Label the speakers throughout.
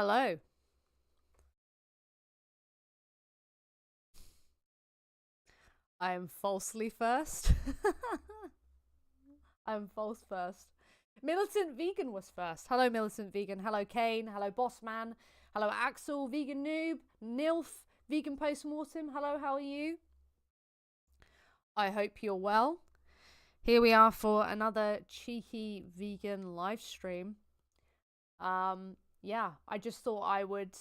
Speaker 1: Hello. I am falsely first. I'm false first. Militant Vegan was first. Hello, Militant Vegan. Hello, Kane. Hello, Bossman. Hello, Axel, Vegan Noob. Nilf, Vegan Postmortem. Hello, how are you? I hope you're well. Here we are for another cheeky vegan live stream. Yeah, I just thought I would...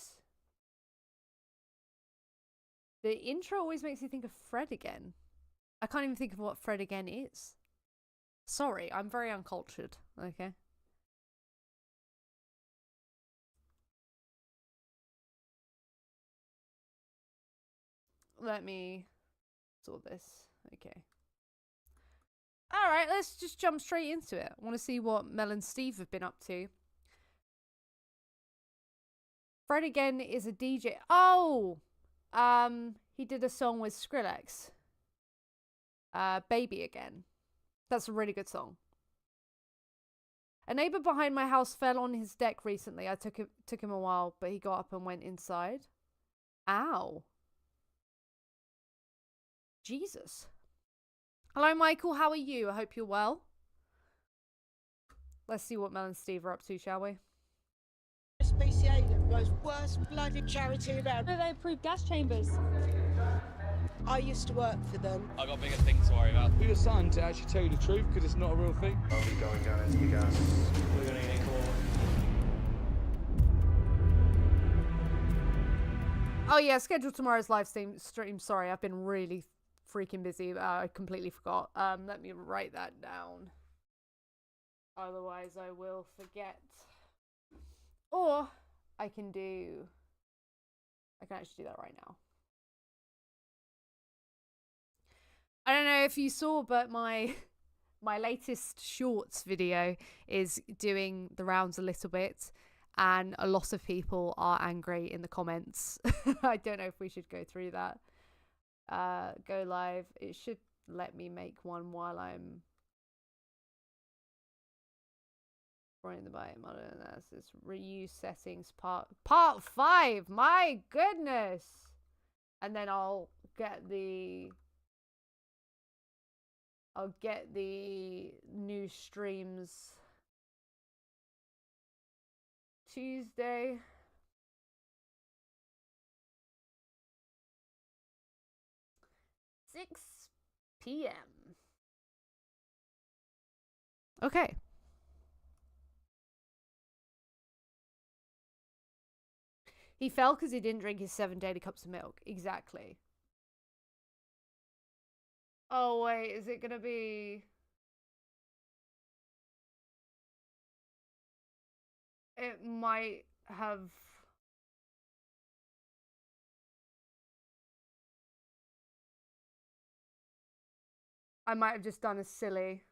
Speaker 1: The intro always makes me think of Fred again. I can't even think of what Fred again is. Sorry, I'm very uncultured, okay? Let me sort this. Okay. Alright, let's just jump straight into it. I want to see what Mel and Steve have been up to. Fred again is a DJ. Oh! He did a song with Skrillex. Baby Again. That's a really good song. A neighbor behind my house fell on his deck recently. I took him a while, but he got up and went inside. Ow. Jesus. Hello, Michael. How are you? I hope you're well. Let's see what Mel and Steve are up to, shall we?
Speaker 2: RSPCA, the most worst bloody charity around.
Speaker 3: No, they approved gas chambers.
Speaker 2: I used to work for them.
Speaker 4: I got bigger things to worry about.
Speaker 5: We're assigned to actually tell you the truth because it's not a real thing.
Speaker 6: I'll be going down into the gas.
Speaker 4: We're gonna get caught.
Speaker 1: Oh yeah, schedule tomorrow's live stream. Sorry, I've been really freaking busy. I completely forgot. Let me write that down. Otherwise I will forget. Or I can actually do that right now. I don't know if you saw, but my latest shorts video is doing the rounds a little bit, and a lot of people are angry in the comments. I don't know if we should go through that. Go live. It should let me make one while I'm running the bite model analysis. Reuse settings part 5. My goodness. And then I'll get the new streams Tuesday. (6 p.m.) Okay. He fell because he didn't drink his 7 daily cups of milk. Exactly. Oh, wait. Is it going to be... It might have... I might have just done a silly...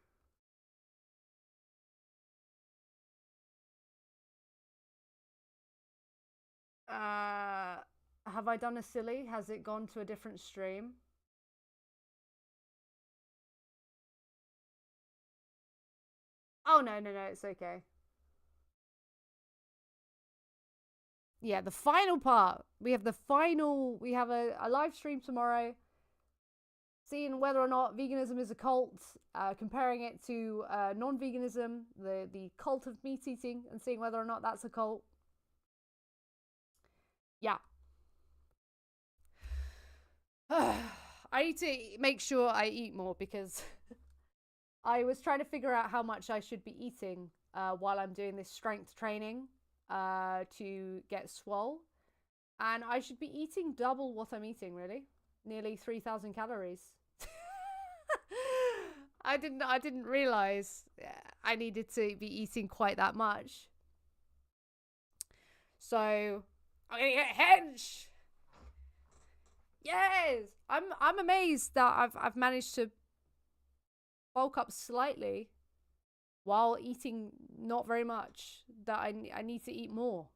Speaker 1: have I done a silly? Has it gone to a different stream? Oh, no, it's okay. Yeah, the final part. We have a live stream tomorrow, seeing whether or not veganism is a cult, comparing it to non-veganism, the cult of meat eating, and seeing whether or not that's a cult. Yeah. I need to make sure I eat more because I was trying to figure out how much I should be eating while I'm doing this strength training to get swole. And I should be eating double what I'm eating, really. Nearly 3,000 calories. I didn't realize I needed to be eating quite that much. So I'm gonna get hench. Yes, I'm amazed that I've managed to bulk up slightly while eating not very much. That I need to eat more.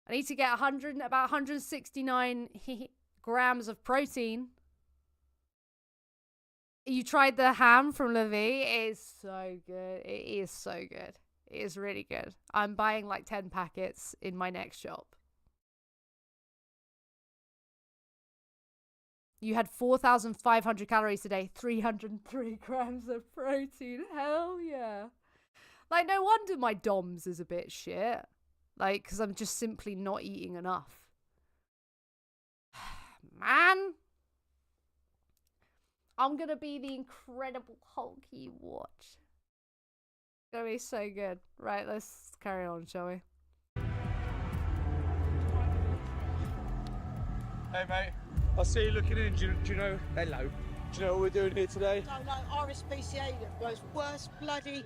Speaker 1: I need to get about 169 grams of protein. You tried the ham from Levi? It is so good. It is so good. It is really good. I'm buying like 10 packets in my next shop. You had 4,500 calories today, 303 grams of protein. Hell yeah. Like, no wonder my DOMS is a bit shit. Like, because I'm just simply not eating enough. Man. I'm going to be the Incredible Hulk you watch. It's going to be so good. Right, let's carry on, shall we?
Speaker 5: Hey mate, I see you looking in. Do you know? Hello. Do you know what we're doing here today?
Speaker 2: No, RSPCA, the most worst bloody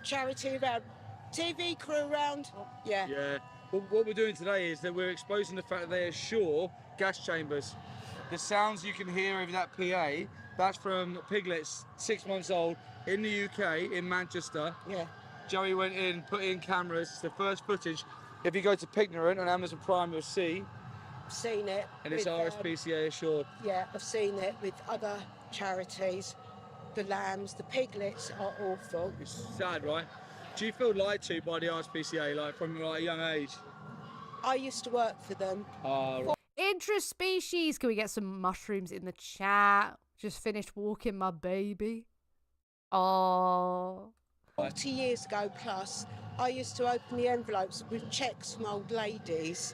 Speaker 2: charity around. TV crew around. Yeah.
Speaker 5: Yeah. Well, what we're doing today is that we're exposing the fact that they assure gas chambers. The sounds you can hear over that PA, that's from piglets 6 months old in the UK, in Manchester.
Speaker 2: Yeah.
Speaker 5: Joey went in, put in cameras, the first footage. If you go to Pignorant on Amazon Prime, you'll see.
Speaker 2: I've seen it.
Speaker 5: And it's
Speaker 2: with,
Speaker 5: RSPCA assured.
Speaker 2: Yeah, I've seen it with other charities. The lambs, the piglets are awful.
Speaker 5: It's sad, right? Do you feel lied to by the RSPCA, like from like a young age?
Speaker 2: I used to work for them.
Speaker 5: Oh,
Speaker 1: Intraspecies. Can we get some mushrooms in the chat? Just finished walking my baby. Oh.
Speaker 2: 40 years ago plus, I used to open the envelopes with cheques from old ladies,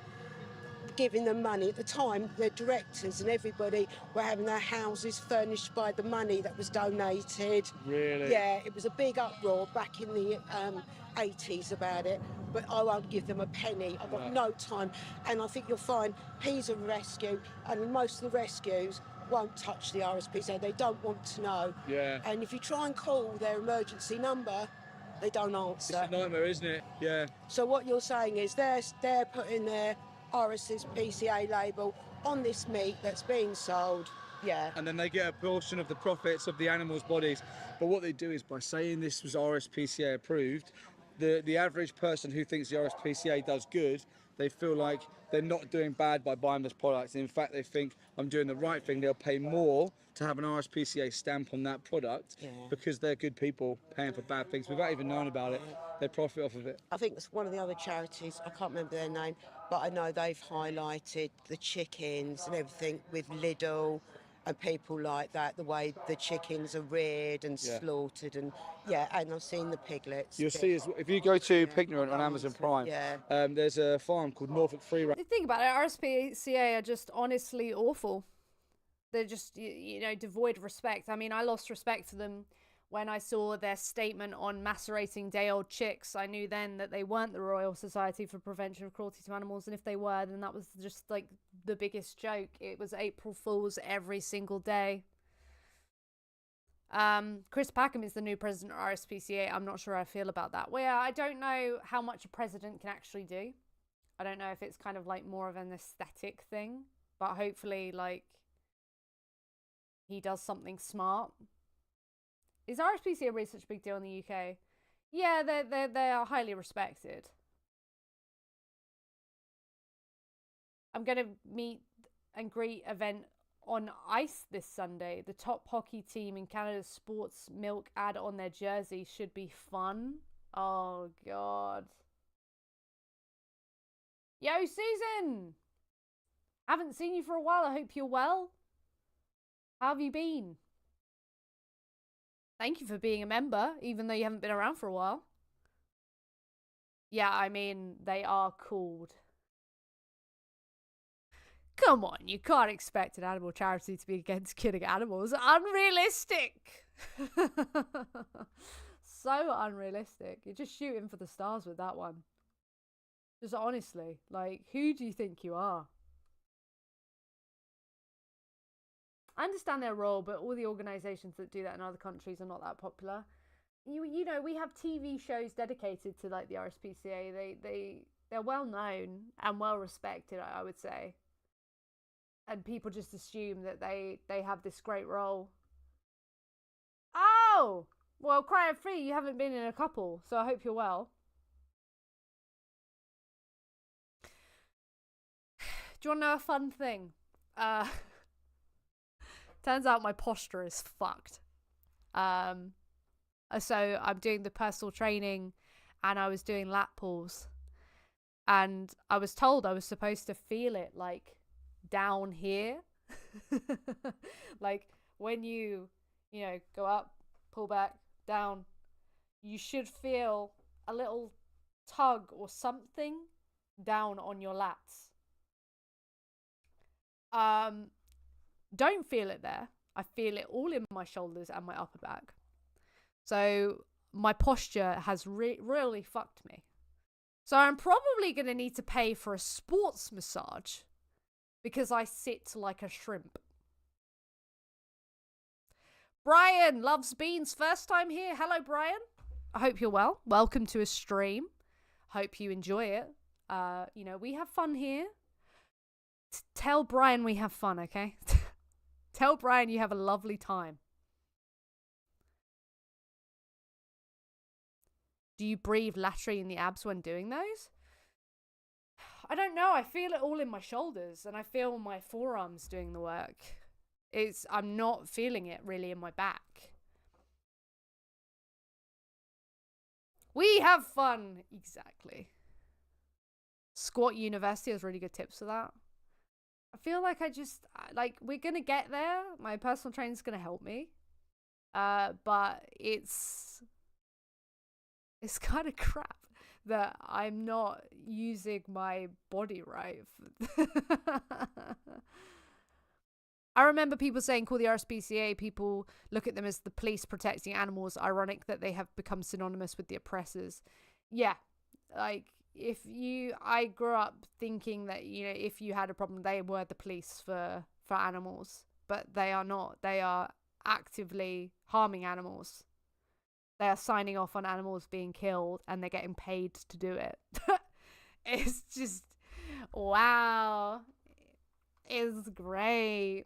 Speaker 2: giving them money. At the time, their directors and everybody were having their houses furnished by the money that was donated.
Speaker 5: really?
Speaker 2: Yeah, it was a big uproar back in the 80s about it, but I won't give them a penny. I've got no time, and I think you'll find he's a rescue, and most of the rescues won't touch the RSPCA. They don't want to know.
Speaker 5: Yeah.
Speaker 2: And if you try and call their emergency number, they don't
Speaker 5: It's
Speaker 2: answer.
Speaker 5: a nightmare, isn't it? Yeah.
Speaker 2: So what you're saying is they're putting their RSPCA label on this meat that's being sold. Yeah.
Speaker 5: And then they get a portion of the profits of the animals' bodies. But what they do is, by saying this was RSPCA approved, the average person who thinks the RSPCA does good, they feel like they're not doing bad by buying this product. In fact, they think I'm doing the right thing. They'll pay more to have an RSPCA stamp on that product because they're good people paying for bad things without even knowing about it. They profit off of it.
Speaker 2: I think it's one of the other charities, I can't remember their name, but I know they've highlighted the chickens and everything with Lidl and people like that, the way the chickens are reared and slaughtered, and and I've seen the piglets.
Speaker 5: You'll see, if you go to Pignorant on Amazon Prime, there's a farm called Norfolk Free Range.
Speaker 1: The thing about it, RSPCA are just honestly awful. They're just, you know, devoid of respect. I mean, I lost respect for them when I saw their statement on macerating day-old chicks. I knew then that they weren't the Royal Society for Prevention of Cruelty to Animals, and if they were, then that was just like the biggest joke. It was April Fool's every single day. Chris Packham is the new president of RSPCA. I'm not sure how I feel about that. Well, yeah, I don't know how much a president can actually do. I don't know if it's kind of like more of an aesthetic thing, but hopefully, like, he does something smart. Is RSPCA really such a big deal in the UK? Yeah, they are highly respected. I'm going to meet and greet event on ice this Sunday. The top hockey team in Canada's sports milk ad on their jersey should be fun. Oh, God. Yo, Susan! Haven't seen you for a while. I hope you're well. How have you been? Thank you for being a member, even though you haven't been around for a while. Yeah, I mean, they are called. Come on, you can't expect an animal charity to be against killing animals. Unrealistic! So unrealistic. You're just shooting for the stars with that one. Just honestly, like, who do you think you are? I understand their role, but all the organisations that do that in other countries are not that popular. You know, we have TV shows dedicated to like the RSPCA. They're well known and well respected, I would say. And people just assume that they have this great role. Oh! Well, Cryo Free, you haven't been in a couple, so I hope you're well. Do you want to know a fun thing? Turns out my posture is fucked. So I'm doing the personal training and I was doing lat pulls. And I was told I was supposed to feel it like down here. Like when you know, go up, pull back, down, you should feel a little tug or something down on your lats. Don't feel it there. I feel it all in my shoulders and my upper back. So my posture has really fucked me. So I'm probably going to need to pay for a sports massage because I sit like a shrimp. Brian loves beans, first time here. Hello, Brian. I hope you're well. Welcome to a stream. Hope you enjoy it. You know, we have fun here. Tell Brian we have fun, okay? Tell Brian you have a lovely time. Do you breathe laterally in the abs when doing those? I don't know. I feel it all in my shoulders and I feel my forearms doing the work. I'm not feeling it really in my back. We have fun. Exactly. Squat University has really good tips for that. I feel like we're going to get there. My personal trainer's going to help me. But it's kind of crap that I'm not using my body right. I remember people saying, call the RSPCA, people look at them as the police protecting animals. Ironic that they have become synonymous with the oppressors. Yeah, like I grew up thinking that, you know, if you had a problem, they were the police for animals, but they are not. They are actively harming animals. They are signing off on animals being killed and they're getting paid to do it. It's just, wow. It's great.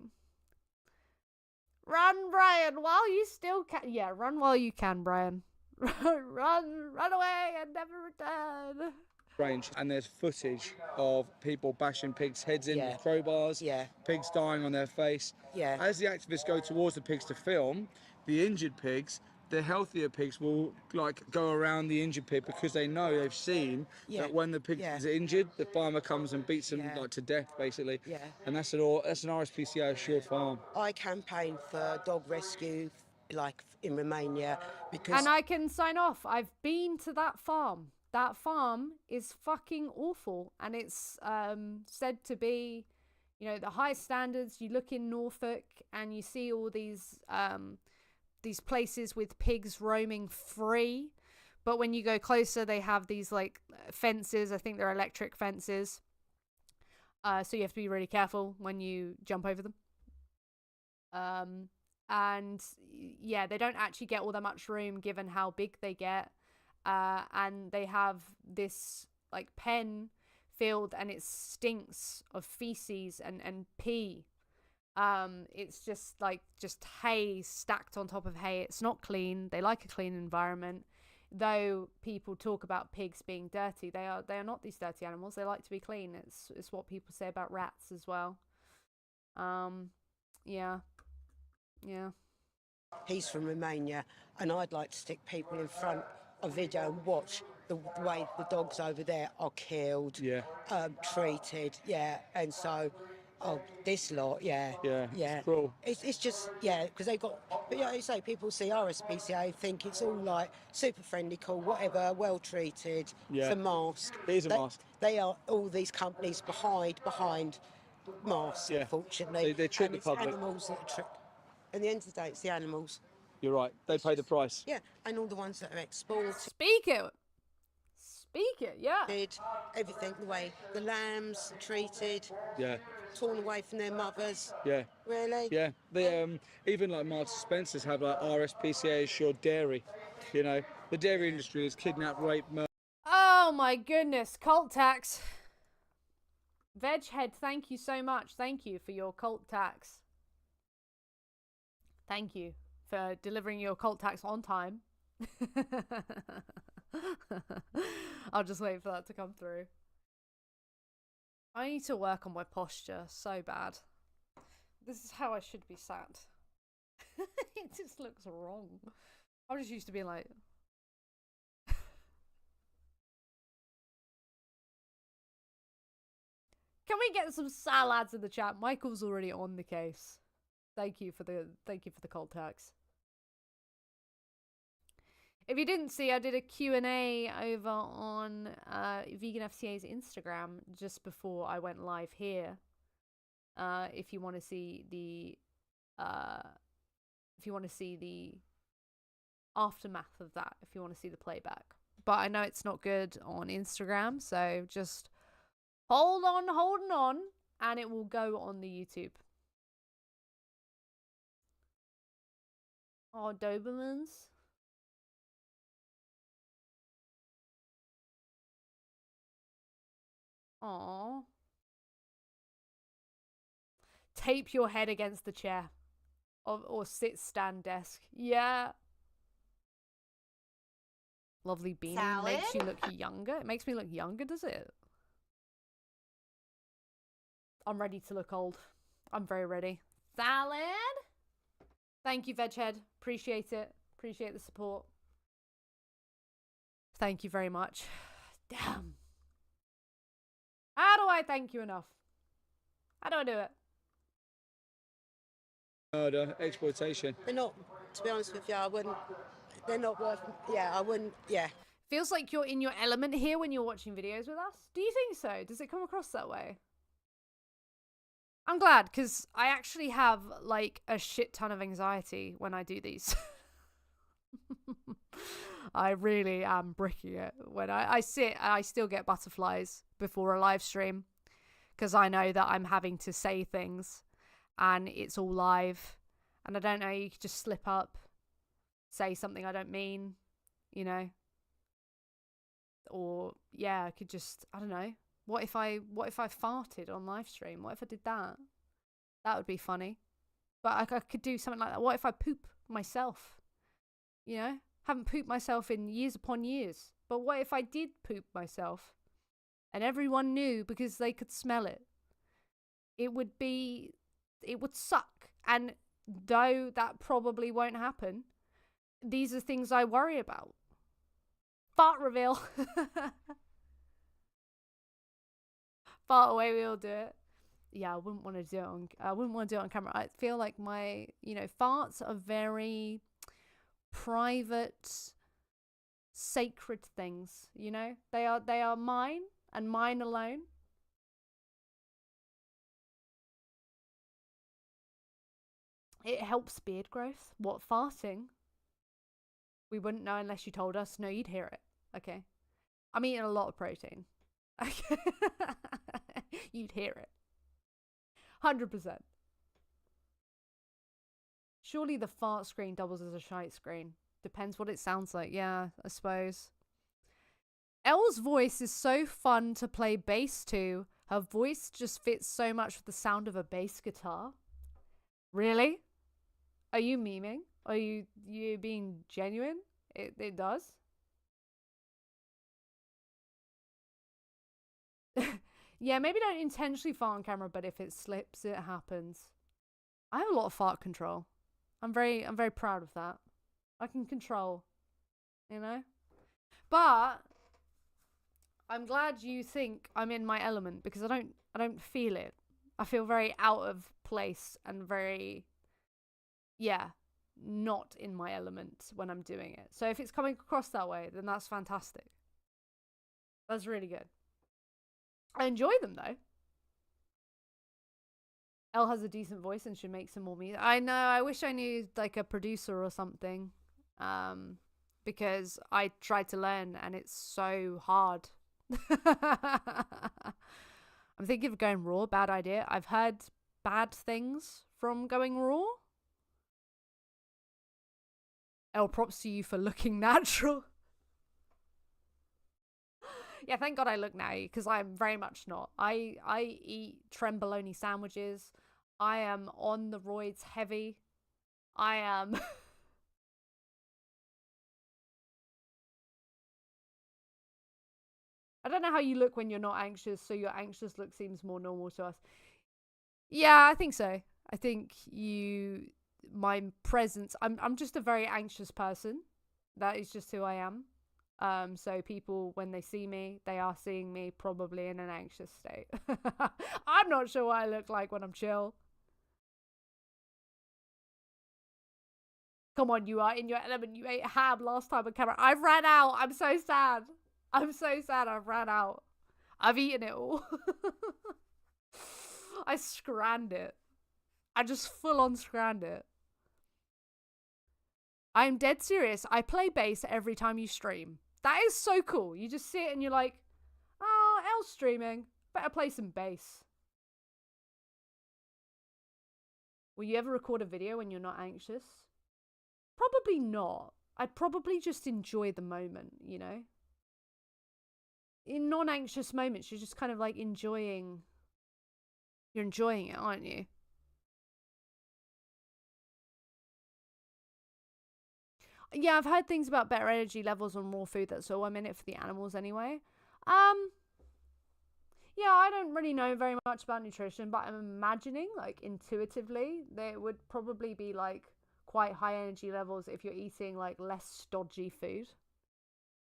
Speaker 1: Run, Brian, while you still can. Yeah, run while you can, Brian. run away and never return.
Speaker 5: Range, and there's footage of people bashing pigs' heads in with crowbars, pigs dying on their face. As the activists go towards the pigs to film, the injured pigs, the healthier pigs will like go around the injured pig because they've seen that when the pig is injured, the farmer comes and beats them like to death, basically. And that's an RSPCA assured farm.
Speaker 2: I campaign for dog rescue, like in Romania, because...
Speaker 1: And I can sign off. I've been to that farm. That farm is fucking awful. And it's said to be, you know, the highest standards. You look in Norfolk and you see all these places with pigs roaming free. But when you go closer, they have these like fences. I think they're electric fences. So you have to be really careful when you jump over them. And yeah, they don't actually get all that much room given how big they get. And they have this like pen filled and it stinks of feces and pee. It's just hay stacked on top of hay. It's not clean. They like a clean environment. Though people talk about pigs being dirty, they are not these dirty animals. They like to be clean. It's what people say about rats as well. Yeah.
Speaker 2: He's from Romania, and I'd like to stick people in front of video and watch the way the dogs over there are killed, treated, and so, this lot,
Speaker 5: it's cruel.
Speaker 2: It's just, because they've got, but yeah, you say people see RSPCA, think it's all like super friendly, cool, whatever, well treated. It's a mask.
Speaker 5: It is a mask.
Speaker 2: They are all these companies behind masks, unfortunately.
Speaker 5: They trick the public.
Speaker 2: Animals that are tricked. At the end of the day, it's the animals.
Speaker 5: You're right. They pay the price.
Speaker 2: Yeah, and all the ones that are exported.
Speaker 1: Speak it, yeah.
Speaker 2: Everything, the way the lambs are treated.
Speaker 5: Yeah.
Speaker 2: Torn away from their mothers.
Speaker 5: Yeah.
Speaker 2: Really?
Speaker 5: Yeah. They even like Marks and Spencer's have like RSPCA assured dairy. You know, the dairy industry is kidnap, rape, murder.
Speaker 1: Oh my goodness, cult tax. Veghead, thank you so much. Thank you for your cult tax. Thank you for delivering your cult tax on time. I'll just wait for that to come through. I need to work on my posture so bad. This is how I should be sat. It just looks wrong. I'm just used to being like... Can we get some salads in the chat? Michael's already on the case. Thank you for the cold tax. If you didn't see, I did a Q&A over on Vegan FCA's Instagram just before I went live here. If you want to see the aftermath of that, if you want to see the playback. But I know it's not good on Instagram, so just holding on, and it will go on the YouTube. Oh, Dobermans. Aww. Tape your head against the chair. Or sit stand desk. Yeah. Lovely beanie.
Speaker 3: Salad?
Speaker 1: Makes you look younger. It makes me look younger, does it? I'm ready to look old. I'm very ready. Salad? Thank you, Veghead. Appreciate it. Appreciate the support. Thank you very much. Damn. How do I thank you enough? How do I do it?
Speaker 5: Murder, exploitation.
Speaker 2: They're not, to be honest with you, I wouldn't, they're not worth, yeah, I wouldn't, yeah.
Speaker 1: Feels like you're in your element here when you're watching videos with us. Do you think so? Does it come across that way? I'm glad, because I actually have, like, a shit ton of anxiety when I do these. I really am bricking it. When I sit, I still get butterflies before a live stream, because I know that I'm having to say things, and it's all live, and I don't know, you could just slip up, say something I don't mean, you know? Or, yeah, I could just, I don't know. What if I farted on live stream? What if I did that? That would be funny. But I could do something like that. What if I poop myself? You know? Haven't pooped myself in years upon years. But what if I did poop myself? And everyone knew because they could smell it. It would suck. And though that probably won't happen, these are things I worry about. Fart reveal. Fart away, we all do it. Yeah, I wouldn't want to do it on camera. I feel like my, farts are very private, sacred things, They are mine and mine alone. It helps beard growth. What, farting? We wouldn't know unless you told us. No, you'd hear it. Okay. I'm eating a lot of protein. You'd hear it. 100%. Surely the fart screen doubles as a shite screen. Depends what it sounds like. Yeah, I suppose. Elle's voice is so fun to play bass to. Her voice just fits so much with the sound of a bass guitar. Really? Are you memeing? Are you being genuine? It does? Yeah, maybe don't intentionally fart on camera, but if it slips, it happens. I have a lot of fart control. I'm very proud of that. I can control, But I'm glad you think I'm in my element, because I don't feel it. I feel very out of place and very, not in my element when I'm doing it. So if it's coming across that way, then that's fantastic. That's really good. I enjoy them, though. Elle has a decent voice and should make some more music. I know, I wish I knew, like, a producer or something. Because I tried to learn and it's so hard. I'm thinking of going raw. Bad idea. I've heard bad things from going raw. Elle, props to you for looking natural. Yeah, thank God I look now, because I'm very much not. I eat tremboloni sandwiches. I am on the roids heavy. I am... I don't know how you look when you're not anxious, so your anxious look seems more normal to us. Yeah, I think so. I think my presence... I'm just a very anxious person. That is just who I am. So people, when they see me, they are seeing me probably in an anxious state. I'm not sure what I look like when I'm chill. Come on, you are in your element. You ate ham last time on camera. I've ran out. I'm so sad. I'm so sad I've ran out. I've eaten it all. I scranned it. I just full on scranned it. I'm dead serious. I play bass every time you stream. That is so cool. You just sit and you're like, oh, Elle's streaming. Better play some bass. Will you ever record a video when you're not anxious? Probably not. I'd probably just enjoy the moment, you know? In non-anxious moments, you're just kind of like enjoying... You're enjoying it, aren't you? Yeah, I've heard things about better energy levels on raw food. That's all. I'm in it for the animals anyway. Yeah, I don't really know very much about nutrition, but I'm imagining, like, intuitively, there would probably be, like, quite high energy levels if you're eating, like, less stodgy food,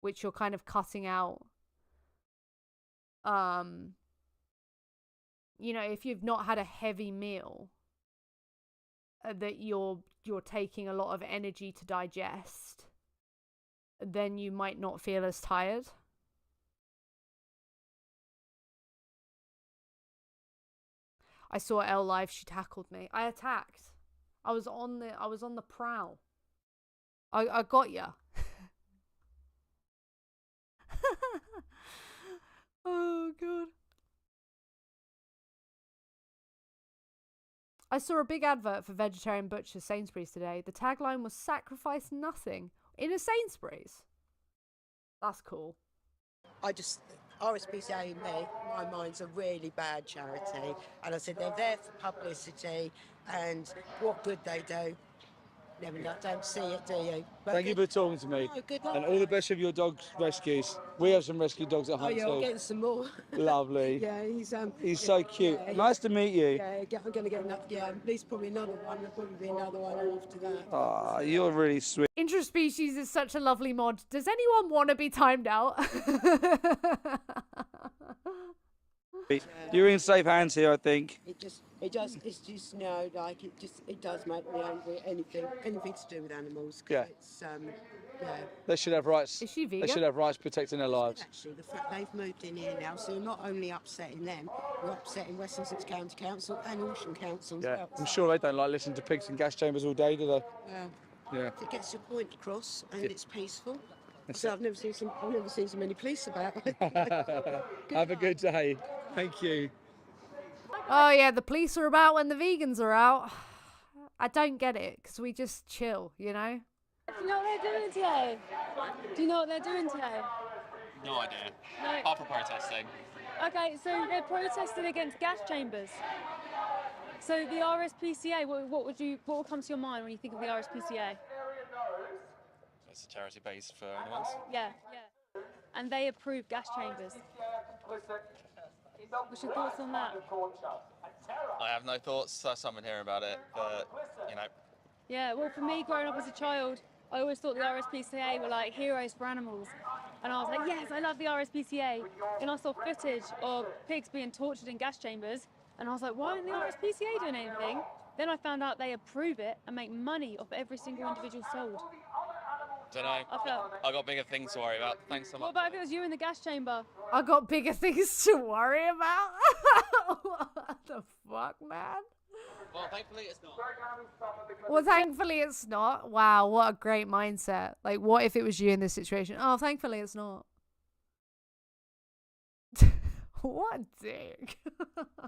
Speaker 1: which you're kind of cutting out. You know, if you've not had a heavy meal, that you're taking a lot of energy to digest, then you might not feel as tired. I saw Elle live. She tackled me. I attacked. I was on the prowl. I got ya. Oh god. I saw a big advert for vegetarian butcher Sainsbury's today. The tagline was "Sacrifice nothing" in a Sainsbury's. That's cool.
Speaker 2: RSPCA in me, my mind's a really bad charity. And I said, they're there for publicity and what good they do. Never don't see it, do you? But
Speaker 5: Thank you for talking to me.
Speaker 2: Oh, good luck.
Speaker 5: And all the best with your dog's rescues. We have some rescue dogs at home
Speaker 2: yeah, I'm
Speaker 5: too.
Speaker 2: getting some more.
Speaker 5: Lovely.
Speaker 2: Yeah,
Speaker 5: He's so cute.
Speaker 2: Yeah,
Speaker 5: Nice to meet you.
Speaker 2: Yeah, I'm going to get another, at least probably another one. There'll probably be another one after that.
Speaker 5: Ah, you're really sweet.
Speaker 1: Interspecies is such a lovely mod. Does anyone want to be timed out?
Speaker 5: You're in safe hands here, I think.
Speaker 2: It just, like it does make me angry. Anything to do with animals.
Speaker 5: Yeah.
Speaker 2: It's,
Speaker 5: They should have rights.
Speaker 1: Is she vegan?
Speaker 5: They should have rights protecting their lives.
Speaker 2: Actually, the fact they've moved in here now, so you're not only upsetting them, you're upsetting West Sussex County Council and Horsham Council as
Speaker 5: Yeah,
Speaker 2: well.
Speaker 5: I'm sure they don't like listening to pigs in gas chambers all day, do they? Yeah.
Speaker 2: If it gets your point across and it's peaceful.
Speaker 5: That's
Speaker 2: So I've never seen so many police about.
Speaker 5: Have a good day. Thank you.
Speaker 1: Oh yeah, the police are about when the vegans are out. I don't get it, because we just chill, you know?
Speaker 3: Do you know what they're doing today? Do you know what they're doing today?
Speaker 4: No idea.
Speaker 3: No.
Speaker 4: Apart from protesting.
Speaker 3: Okay, so they're protesting against gas chambers. So the RSPCA, what will come to your mind when you think of the RSPCA?
Speaker 4: It's a charity based for animals.
Speaker 3: Yeah. And they approve gas chambers. What's your thoughts on that?
Speaker 4: I have no thoughts. First time I'm hearing about it, but you know.
Speaker 3: Yeah, well, for me, growing up as a child, I always thought the RSPCA were like heroes for animals. And I was like, yes, I love the RSPCA. And I saw footage of pigs being tortured in gas chambers. And I was like, why aren't the RSPCA doing anything? Then I found out they approve it and make money off every single individual sold.
Speaker 4: Don't know. I got bigger things to worry about. Thanks so much.
Speaker 3: What about if it was you in the gas chamber?
Speaker 1: I got bigger things to worry about. What the fuck, man?
Speaker 4: Well, thankfully it's not.
Speaker 1: Well, thankfully it's not. Wow, what a great mindset. Like, what if it was you in this situation? Oh, thankfully it's not. What a dick.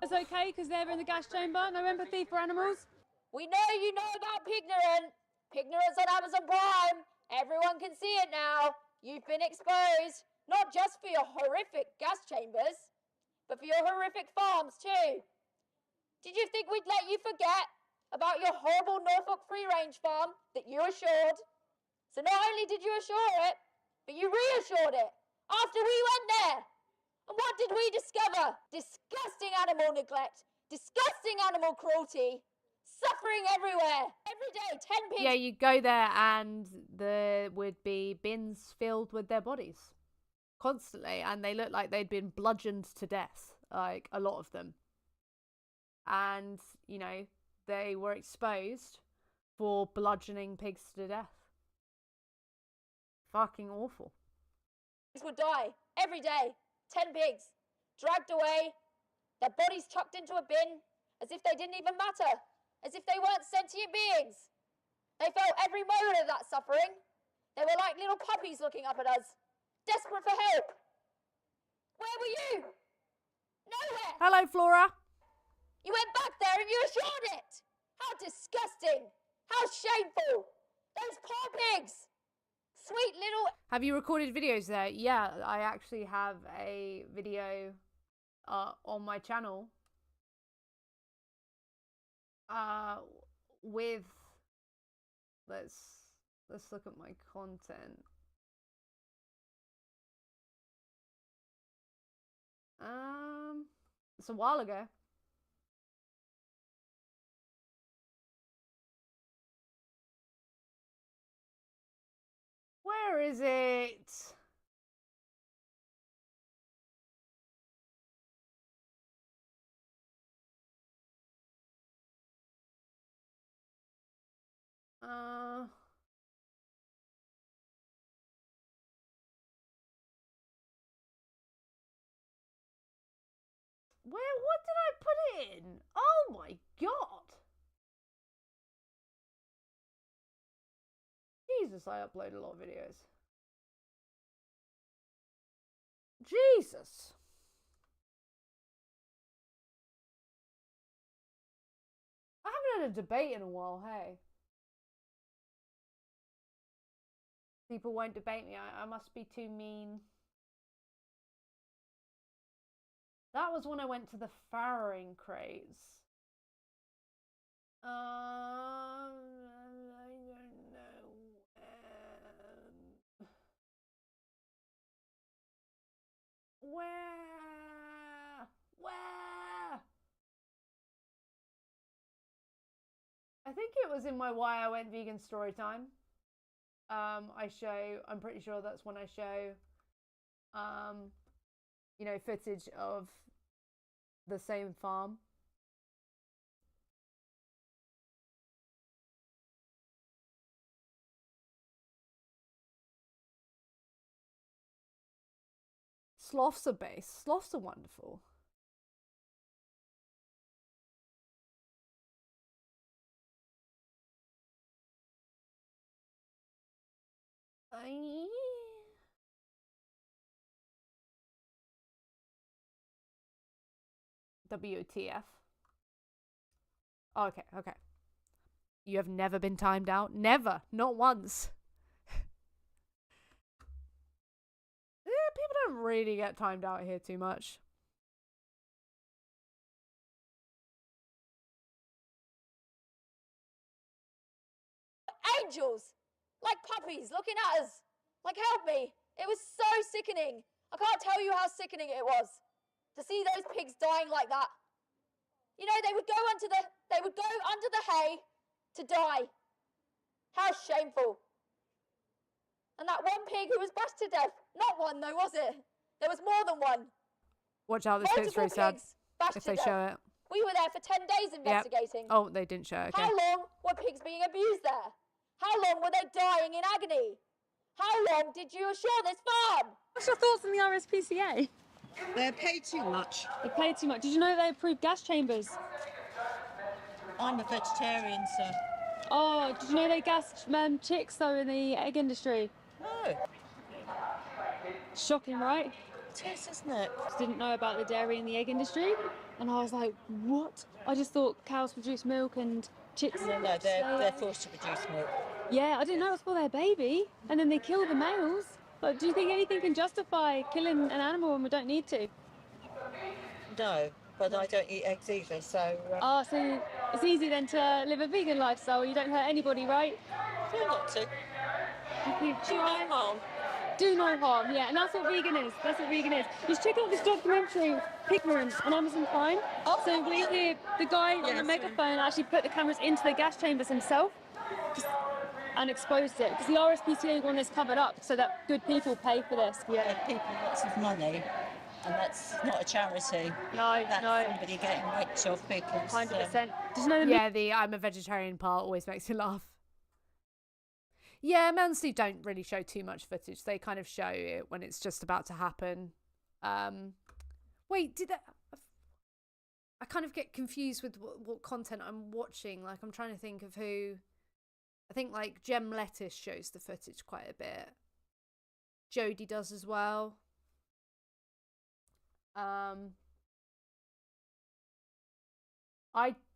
Speaker 3: It's okay because they're in the gas chamber. No empathy for animals.
Speaker 6: We know you know about Pignorant. Pignorant's on Amazon Prime. Everyone can see it now. You've been exposed, not just for your horrific gas chambers, but for your horrific farms too. Did you think we'd let you forget about your horrible Norfolk free-range farm that you assured? So not only did you assure it, but you reassured it after we went there. And what did we discover? Disgusting animal neglect, disgusting animal cruelty, Suffering everywhere. Every day, 10 pigs.
Speaker 1: Yeah, you go there and there would be bins filled with their bodies constantly, and they looked like they'd been bludgeoned to death, like a lot of them. And, you know, they were exposed for bludgeoning pigs to death. Fucking awful.
Speaker 6: Pigs would die every day. 10 pigs dragged away, their bodies chucked into a bin as if they didn't even matter, as if they weren't sentient beings. They felt every moment of that suffering. They were like little puppies looking up at us, desperate for help. Where were you? Nowhere.
Speaker 1: Hello, Flora.
Speaker 6: You went back there and you assured it. How disgusting. How shameful. Those poor pigs. Sweet little...
Speaker 1: Have you recorded videos there? Yeah, I actually have a video on my channel with... Let's look at my content. It's a while ago. Where is it? What did I put in? Oh my god. Jesus, I upload a lot of videos. Jesus. I haven't had a debate in a while, hey. People won't debate me. I must be too mean. That was when I went to the farrowing craze. I don't know. Where? I think it was in my Why I Went Vegan story time. I'm pretty sure that's when I show, you know, footage of the same farm. Sloths are base. Sloths are wonderful. WTF. Oh, okay. You have never been timed out? Never. Not once. Yeah, people don't really get timed out here too much.
Speaker 6: Angels! Like puppies looking at us. Like, help me. It was so sickening. I can't tell you how sickening it was to see those pigs dying like that. You know, they would go under the hay to die. How shameful. And that one pig who was bashed to death. Not one though, was it? There was more than one.
Speaker 1: Watch out, this bit's very sad if they show it.
Speaker 6: We were there for 10 days investigating.
Speaker 1: Yep. Oh, they didn't show it, okay.
Speaker 6: How long were pigs being abused there? How long were they dying in agony? How long did you assure this farm?
Speaker 3: What's your thoughts on the RSPCA?
Speaker 2: They pay too much.
Speaker 3: They pay too much. Did you know they approved gas chambers?
Speaker 2: I'm a vegetarian, so...
Speaker 3: Oh, did you know they gassed chicks though in the egg industry?
Speaker 2: No.
Speaker 3: Shocking, right?
Speaker 2: It is, isn't it?
Speaker 3: Didn't know about the dairy and the egg industry, and I was like, what? I just thought cows produce milk and chicks.
Speaker 2: No, they're forced to produce milk.
Speaker 3: Yeah, I didn't know it was for their baby, and then they kill the males. But do you think anything can justify killing an animal when we don't need to?
Speaker 2: No, but I don't eat eggs either, so...
Speaker 3: So it's easy then to live a vegan lifestyle. You don't hurt anybody, right?
Speaker 2: Try not to.
Speaker 3: You try harm. Do no harm, yeah, and that's what vegan is. That's what vegan is. Just check out this documentary, Ignorance, on Amazon Prime. So we hear the guy on the megaphone actually put the cameras into the gas chambers himself and exposed it, because the RSPCA want this covered up so that good people pay for this.
Speaker 7: Yeah, people lots of money, and that's not a charity.
Speaker 3: No,
Speaker 7: That's
Speaker 3: no.
Speaker 7: somebody getting rich off people's...
Speaker 3: 100%. Did you know the
Speaker 1: Yeah, the I'm a vegetarian part always makes me laugh. Yeah, Mel and Steve don't really show too much footage. They kind of show it when it's just about to happen. Wait, did that... I kind of get confused with what content I'm watching. Like, I'm trying to think of who... I think, like, Gem Lettuce shows the footage quite a bit. Jodie does as well. I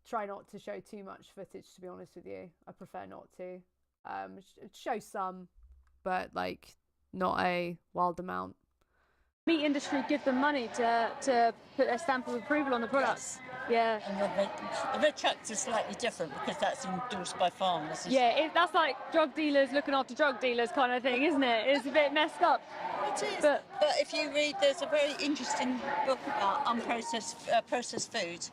Speaker 1: try not to show too much footage, to be honest with you. I prefer not to. Show some, but like not a wild amount.
Speaker 3: meat industry give them money to put a stamp of approval on the products. Yeah.
Speaker 7: And the veg tracts is slightly different because that's endorsed by farmers.
Speaker 3: Yeah, that's like drug dealers looking after drug dealers kind of thing, isn't it? It's a bit messed up.
Speaker 7: It is.
Speaker 3: But
Speaker 7: if you read, there's a very interesting book about processed food,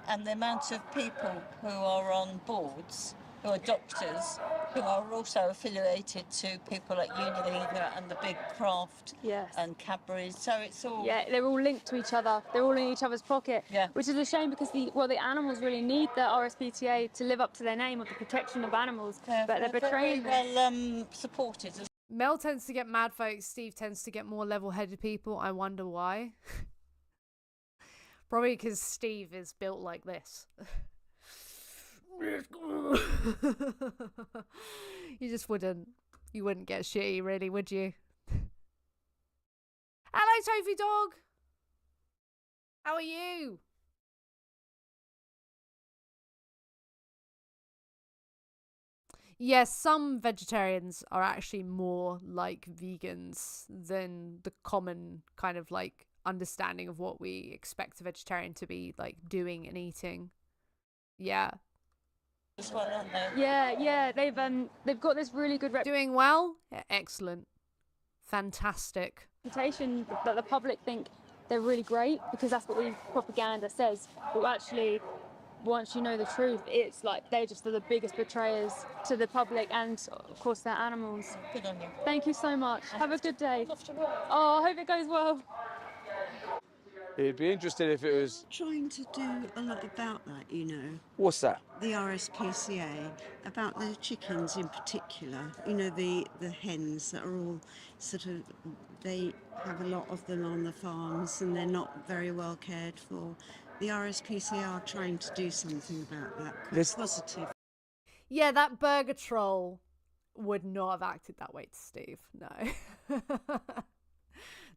Speaker 7: and the amount of people who are on boards, who are doctors, who are also affiliated to people like Unilever and the big Kraft and Cadbury's. So it's all...
Speaker 3: Yeah, they're all linked to each other. They're all in each other's pocket.
Speaker 7: Yeah.
Speaker 3: Which is a shame because the animals really need the RSPCA to live up to their name of the protection of animals. But they're betraying
Speaker 7: very well supported.
Speaker 1: Mel tends to get mad folks. Steve tends to get more level-headed people. I wonder why. Probably because Steve is built like this. You wouldn't get shitty, really, would you? Hello, Tofu Dog. How are you? Yes, some vegetarians are actually more like vegans than the common kind of like understanding of what we expect a vegetarian to be like doing and eating. Yeah.
Speaker 7: As well, aren't they?
Speaker 3: Yeah, they've got this really good
Speaker 1: Doing well? Yeah, excellent. Fantastic.
Speaker 3: reputation that the public think they're really great because that's what the propaganda says. But actually, once you know the truth, it's like they're just the biggest betrayers to the public and, of course, their animals.
Speaker 7: Good on you.
Speaker 3: Thank you so much. Have a good day. Oh, I hope it goes well.
Speaker 5: It'd be interesting if it was...
Speaker 8: Trying to do a lot about that, you know.
Speaker 5: What's that?
Speaker 8: The RSPCA, about the chickens in particular. You know, the hens that are all sort of, they have a lot of them on the farms and they're not very well cared for. The RSPCA are trying to do something about that. Quite positive.
Speaker 1: Yeah, that burger troll would not have acted that way to Steve. No.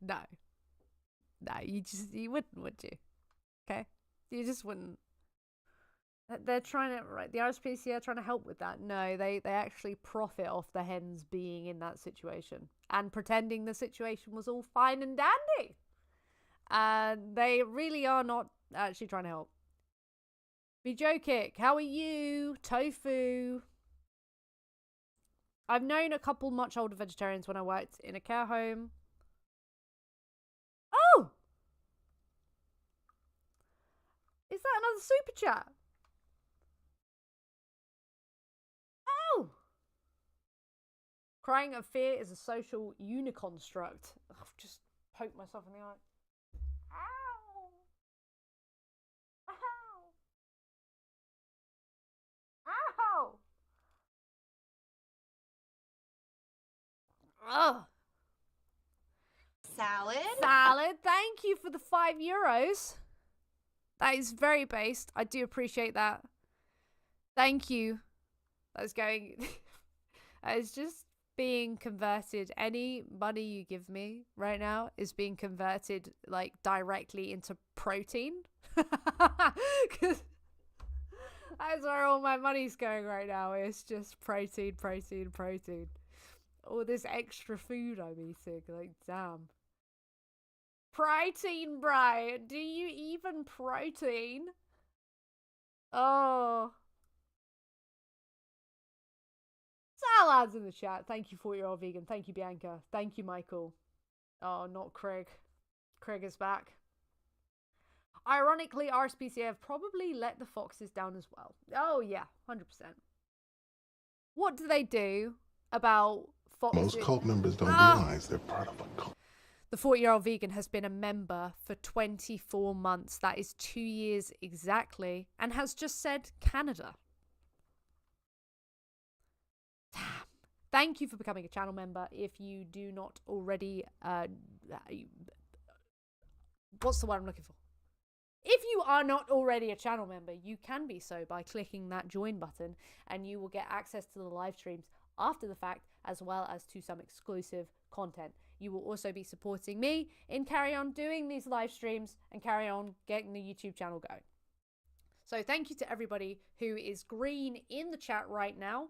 Speaker 1: No. No, you wouldn't, would you? Okay? You just wouldn't. They're trying to, right, the RSPCA are trying to help with that. No, they actually profit off the hens being in that situation and pretending the situation was all fine and dandy. And they really are not actually trying to help. Be joking. How are you? Tofu. I've known a couple much older vegetarians when I worked in a care home. Oh! Is that another super chat? Oh! Crying of fear is a social uniconstruct. I've just poked myself in the eye. Ow! Ow! Ow! Ugh. Salad, thank you for the €5. That is very based. I do appreciate that. Thank you. That's going... That is just being converted. Any money you give me right now is being converted, like, directly into protein. Because that's where all my money's going right now. It's just protein, protein, protein. All this extra food I'm eating. Like, damn. Protein, bro. Do you even protein? Oh. lads in the chat. Thank you, 4-year-old vegan. Thank you, Bianca. Thank you, Michael. Oh, not Craig. Craig is back. Ironically, RSPCA have probably let the foxes down as well. Oh, yeah, 100%. What do they do about foxes?
Speaker 9: Most cult members don't realize they're part of a cult.
Speaker 1: The 40-year-old vegan has been a member for 24 months. That is 2 years exactly. And has just said Canada. Damn. Thank you for becoming a channel member. If you do not already... what's the word I'm looking for? If you are not already a channel member, you can be so by clicking that join button, and you will get access to the live streams after the fact, as well as to some exclusive content. You will also be supporting me in carry on doing these live streams and carry on getting the YouTube channel going. So thank you to everybody who is green in the chat right now.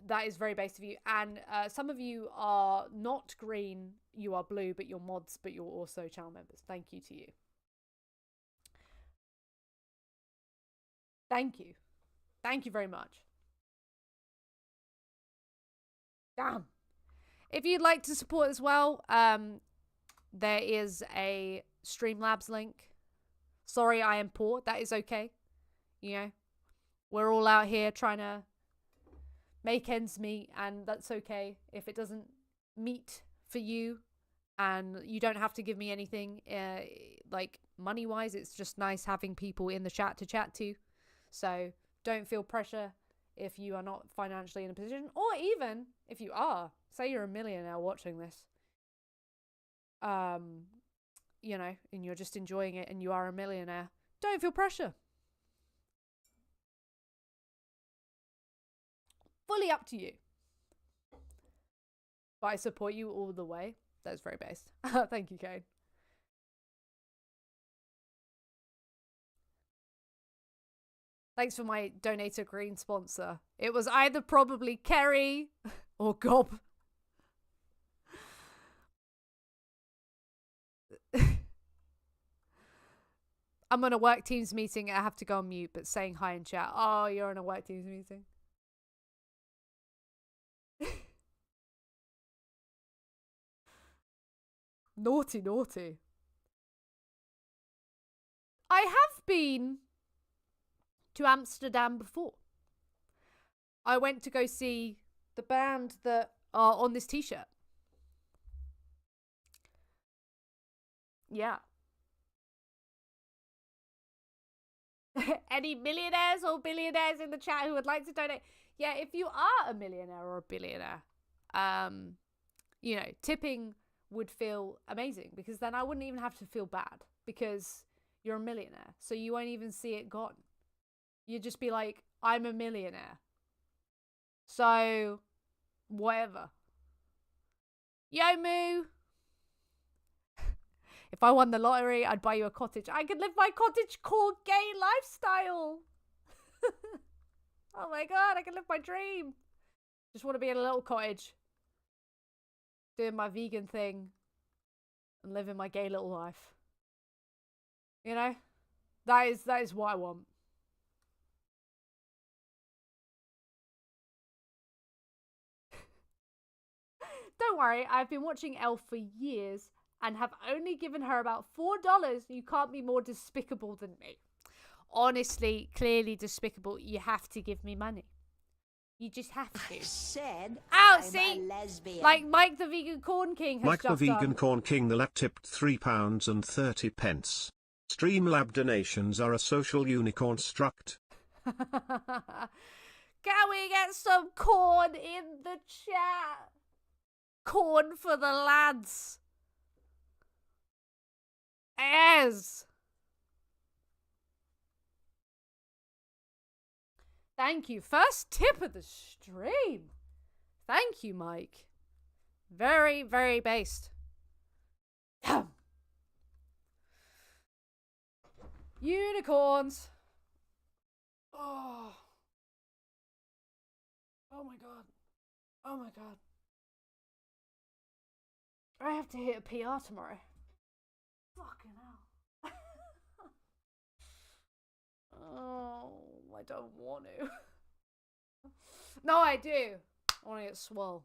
Speaker 1: That is very base of you. And some of you are not green, you are blue, but you're mods, but you're also channel members. Thank you to you. Thank you. Thank you very much. Damn. If you'd like to support as well, there is a Streamlabs link. Sorry, I am poor. That is okay. You know, we're all out here trying to make ends meet, and that's okay if it doesn't meet for you, and you don't have to give me anything, like money-wise. It's just nice having people in the chat to chat to. So don't feel pressure if you are not financially in a position, or even if you are, say you're a millionaire watching this, you know, and you're just enjoying it and you are a millionaire, don't feel pressure. Fully up to you. But I support you all the way. That's very based. Thank you, Kane. Thanks for my donator green sponsor. It was either probably Kerry or Gob. I'm on a work teams meeting. I have to go on mute, but saying hi in chat. Oh, you're on a work teams meeting. Naughty, naughty. I have been to Amsterdam before. I went to go see the band that are on this t-shirt. Yeah. Any millionaires or billionaires in the chat who would like to donate? Yeah, if you are a millionaire or a billionaire, you know, tipping would feel amazing, because then I wouldn't even have to feel bad, because you're a millionaire, so you won't even see it gone. You'd just be like, I'm a millionaire, so whatever. Yo, Moo. If I won the lottery, I'd buy you a cottage. I could live my cottagecore gay lifestyle. Oh my god, I can live my dream. Just want to be in a little cottage, doing my vegan thing and living my gay little life. You know? That is what I want. Don't worry, I've been watching Elle for years and have only given her about $4. You can't be more despicable than me. Honestly, clearly despicable. You have to give me money. You just have to.
Speaker 10: I said
Speaker 1: I'm
Speaker 10: a lesbian.
Speaker 1: Like Mike the Vegan Corn King has
Speaker 11: Mike the
Speaker 1: just
Speaker 11: Vegan
Speaker 1: done.
Speaker 11: Corn King, the lap tipped £3.30. Streamlab donations are a social unicorn struct.
Speaker 1: Can we get some corn in the chat? Corn for the lads. Yes. Thank you. First tip of the stream. Thank you, Mike. Very, very based. Unicorns. Oh. Oh my god. Oh my god. I have to hit a PR tomorrow. Fucking hell. Oh, I don't want to. No, I do. I want to get swole.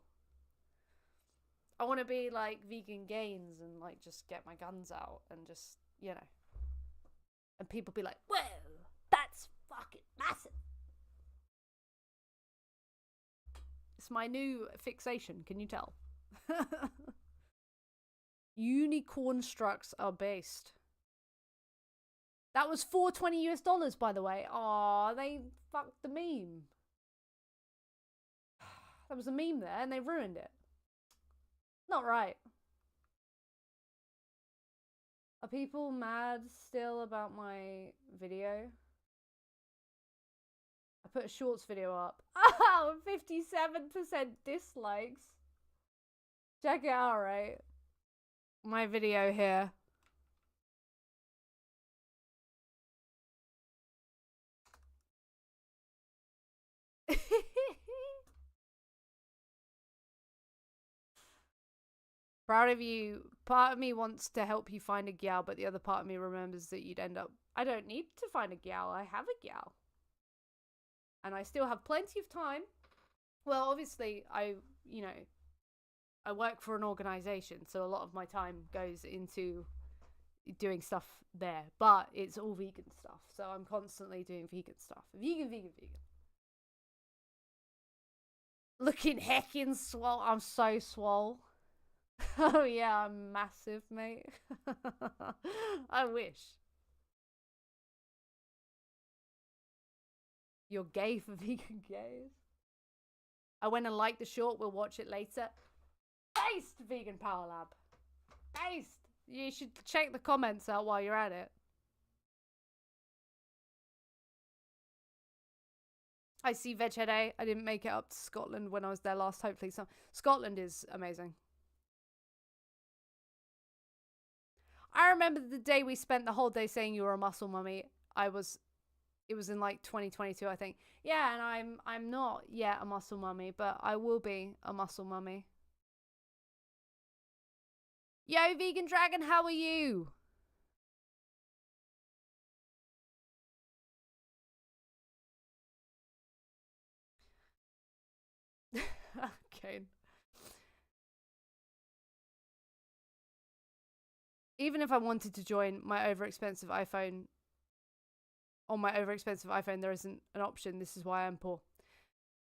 Speaker 1: I want to be like Vegan Gains and like just get my guns out and just, you know. And people be like, whoa, that's fucking massive. It's my new fixation, can you tell? Unicorn structs are based. That was $420 US, by the way. Aw, they fucked the meme. There was a meme there and they ruined it. Not right. Are people mad still about my video? I put a shorts video up. Oh, 57% dislikes. Check it out, right? My video here. Proud of you. Part of me wants to help you find a gal, but the other part of me remembers that you'd end up... I don't need to find a gal. I have a gal. And I still have plenty of time. Well, obviously, I work for an organization, so a lot of my time goes into doing stuff there. But it's all vegan stuff, so I'm constantly doing vegan stuff. Vegan. Looking heckin' swole. I'm so swole. Oh yeah, I'm massive, mate. I wish. You're gay for vegan gays. I went and liked the short. We'll watch it later. Based Vegan Power Lab. Based. You should check the comments out while you're at it. I see Veg Head A. I didn't make it up to Scotland when I was there last. Hopefully, so Scotland is amazing. I remember the day we spent the whole day saying you were a muscle mummy. It was in like 2022, I think. Yeah, and I'm not yet a muscle mummy, but I will be a muscle mummy. Yo, Vegan Dragon, how are you? Okay. Even if I wanted to join my overexpensive iPhone, on my overexpensive iPhone, there isn't an option. This is why I'm poor.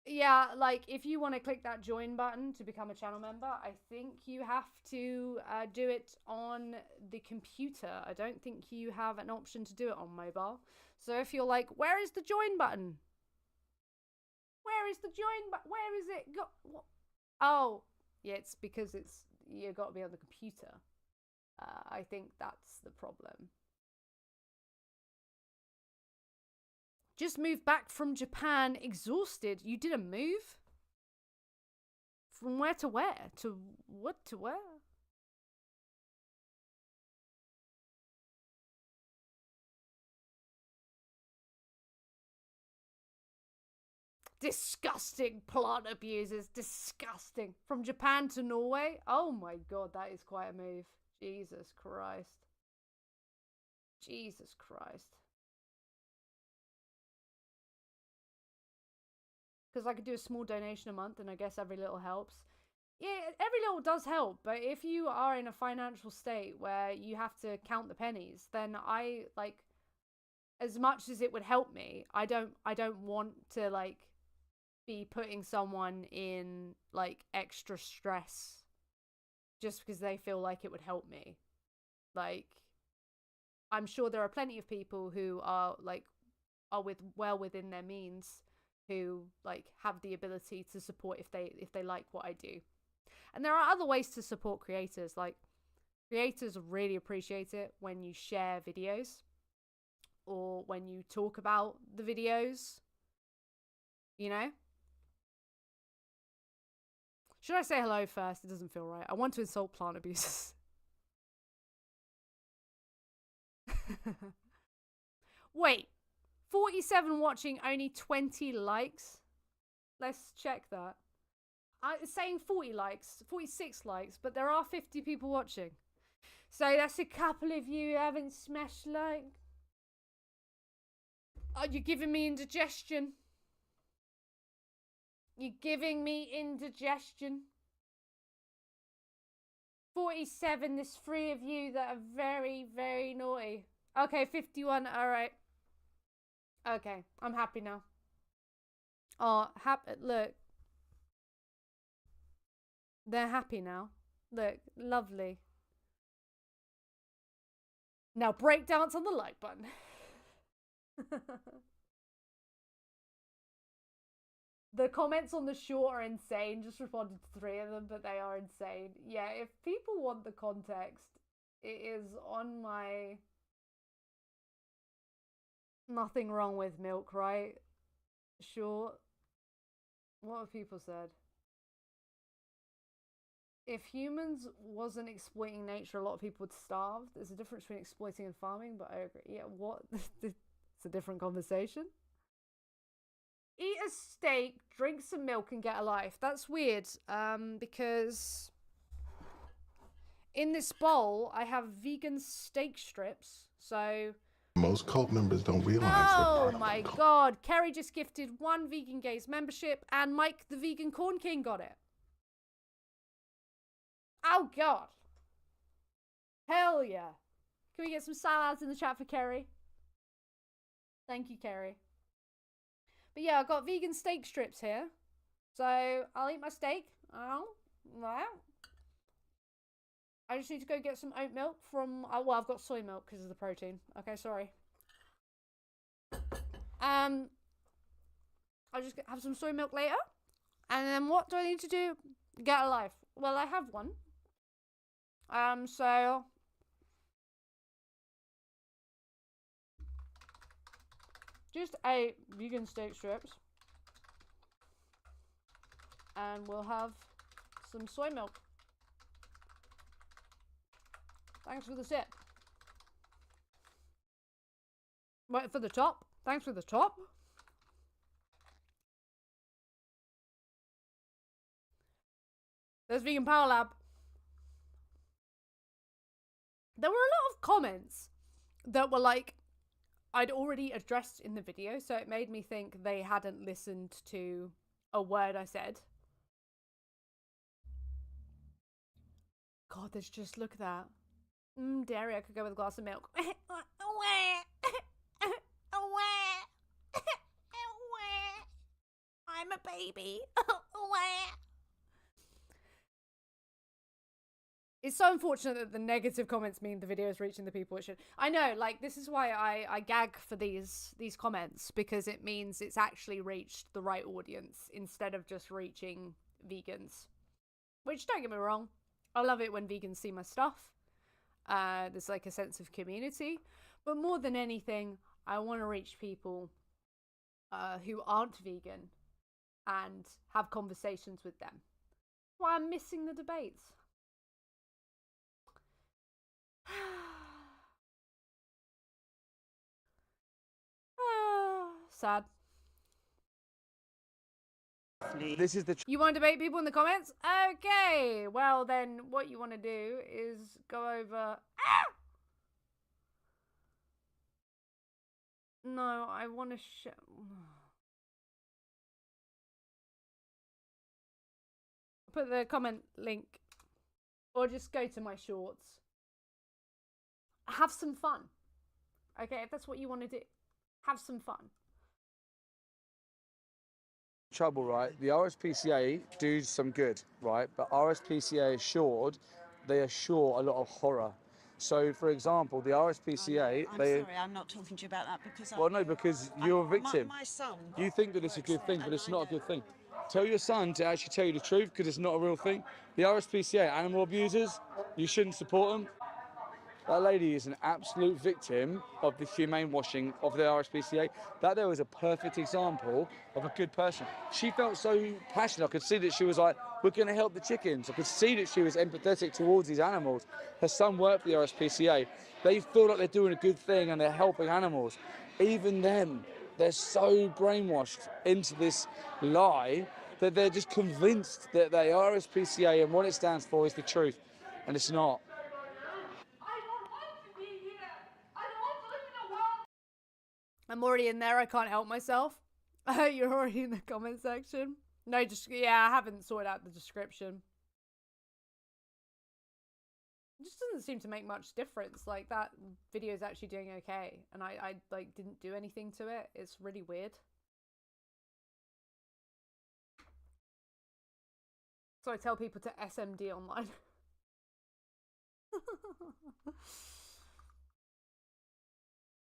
Speaker 1: Yeah, like, if you want to click that join button to become a channel member, I think you have to do it on the computer. I don't think you have an option to do it on mobile. So if you're like, where is the join button? Where is the join button? Where is it? What? Oh, yeah, it's because you got to be on the computer. I think that's the problem. Just moved back from Japan, exhausted. You did a move? From where to where? To what to where? Disgusting plant abusers. Disgusting. From Japan to Norway? Oh my god, that is quite a move. Jesus Christ. Jesus Christ. Because I could do a small donation a month, and I guess every little helps. Yeah, every little does help, but if you are in a financial state where you have to count the pennies, then I, like, as much as it would help me, I don't want to, like, be putting someone in, like, extra stress just because they feel like it would help me. Like, I'm sure there are plenty of people who are, like, well within their means, who, like, have the ability to support if they like what I do. And there are other ways to support creators. Like, creators really appreciate it when you share videos or when you talk about the videos, you know? Should I say hello first? It doesn't feel right. I want to insult plant abusers. Wait. 47 watching, only 20 likes? Let's check that. It's saying 40 likes, 46 likes, but there are 50 people watching. So that's a couple of you who haven't smashed like. Oh, you're giving me indigestion. You're giving me indigestion. 47, there's 3 of you that are very, very naughty. Okay, 51, alright. Okay, I'm happy now. Oh, look. They're happy now. Look, lovely. Now break dance on the like button. The comments on the short are insane. Just responded to 3 of them, but they are insane. Yeah, if people want the context, it is on my... Nothing wrong with milk, right? Short. What have people said? If humans wasn't exploiting nature, a lot of people would starve. There's a difference between exploiting and farming, but I agree. Yeah, what? It's a different conversation. Eat a steak, drink some milk, and get a life. That's weird, because in this bowl, I have vegan steak strips, so...
Speaker 9: Most cult members don't realize
Speaker 1: Oh my god, Kerry just gifted 1 Vegan Gays membership, and Mike the Vegan Corn King got it. Oh god. Hell yeah. Can we get some salads in the chat for Kerry? Thank you, Kerry. But yeah, I've got vegan steak strips here. So I'll eat my steak. Oh, wow. I just need to go get some oat milk from... well, I've got soy milk because of the protein. Okay, sorry. I'll just have some soy milk later. And then what do I need to do? Get a life. Well, I have one. So... just 8 vegan steak strips. And we'll have some soy milk. Thanks for the sip. Wait for the top. Thanks for the top. There's Vegan Power Lab. There were a lot of comments that were like, I'd already addressed in the video, so it made me think they hadn't listened to a word I said. God, there's just, look at that. Dairy, I could go with a glass of milk. I'm a baby. It's so unfortunate that the negative comments mean the video is reaching the people it should. I know, like, this is why I gag for these comments, because it means it's actually reached the right audience instead of just reaching vegans. Which, don't get me wrong, I love it when vegans see my stuff. There's like a sense of community. But more than anything, I want to reach people who aren't vegan and have conversations with them. Why I'm missing the debates. Sad.
Speaker 5: This is the...
Speaker 1: You want to debate people in the comments? Okay. Well, then what you want to do is go over... No, I want to show... Put the comment link. Or just go to my shorts. Have some fun. Okay, if that's what you want to do. Have some fun.
Speaker 5: Trouble, right? The RSPCA do some good, right? But RSPCA assured, they assure a lot of horror. So, for example, the RSPCA...
Speaker 8: I'm sorry, I'm not talking to you about that because...
Speaker 5: Well, no, because you're a victim.
Speaker 8: My son...
Speaker 5: You think that it's a good thing, but it's not a good thing. Tell your son to actually tell you the truth, because it's not a real thing. The RSPCA, animal abusers, you shouldn't support them. That lady is an absolute victim of the humane washing of the RSPCA. That there was a perfect example of a good person. She felt so passionate. I could see that she was like, we're going to help the chickens. I could see that she was empathetic towards these animals. Her son worked for the RSPCA. They feel like they're doing a good thing and they're helping animals. Even them, they're so brainwashed into this lie that they're just convinced that the RSPCA and what it stands for is the truth. And it's not.
Speaker 1: I'm already in there, I can't help myself. You're already in the comment section. No, just yeah, I haven't sorted out the description. It just doesn't seem to make much difference. Like, that video is actually doing okay, and I like didn't do anything to it. It's really weird. So I tell people to SMD online.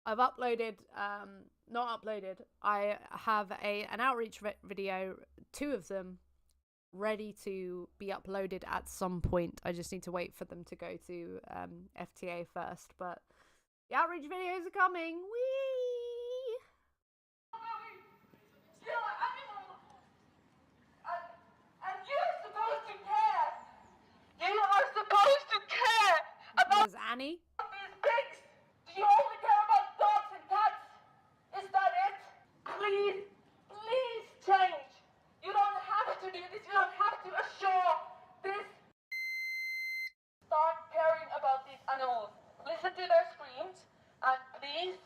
Speaker 1: I've uploaded, not uploaded, I have an outreach video, 2 of them, ready to be uploaded at some point. I just need to wait for them to go to FTA first, but the outreach videos are coming. Whee!
Speaker 10: And you're supposed to care. You are supposed to care about
Speaker 1: There's Annie.
Speaker 10: these pigs. Do you only care about dogs and cats? Is that it? Please, please change. You don't have to do this. You don't have to assure this. Start caring about these animals. Listen to their screams, and please,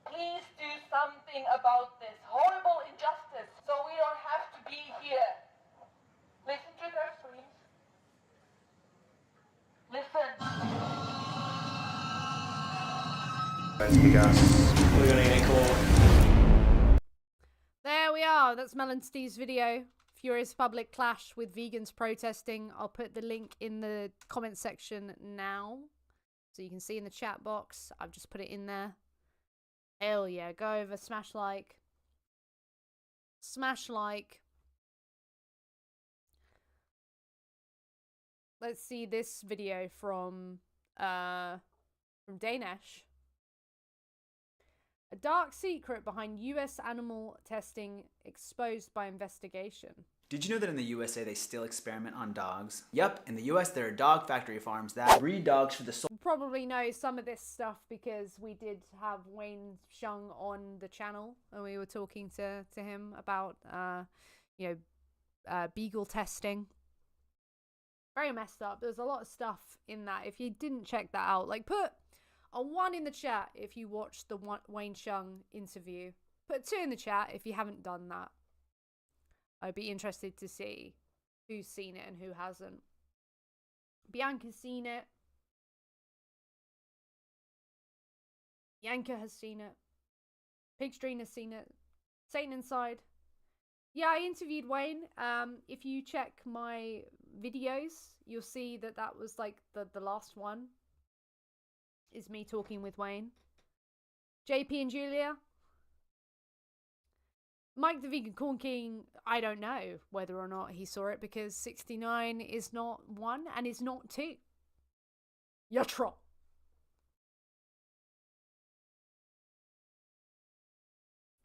Speaker 10: please do something about this horrible injustice so we don't have to be here. Listen to their screams. Listen.
Speaker 1: There we are. That's Mel and Steve's video. Furious public clash with vegans protesting. I'll put the link in the comment section now, so you can see in the chat box. I've just put it in there. Hell yeah. Go over, smash like. Smash like. Let's see this video from Danesh. A dark secret behind US animal testing exposed by investigation.
Speaker 12: Did you know that in the USA they still experiment on dogs? Yep, in the US there are dog factory farms that breed dogs for the
Speaker 1: You probably know some of this stuff because we did have Wayne Shung on the channel and we were talking to him about beagle testing. Very messed up. There's a lot of stuff in that. If you didn't check that out, like, put a 1 in the chat if you watched the Wayne Shung interview. Put 2 in the chat if you haven't done that. I'd be interested to see who's seen it and who hasn't. Bianca's seen it. Yanka has seen it. Pigstream has seen it. Satan Inside. Yeah, I interviewed Wayne. If you check my videos, you'll see that that was like the last one. Is me talking with Wayne. JP and Julia. Mike the Vegan Corn King, I don't know whether or not he saw it because 69 is not 1 and is not 2. You're troll.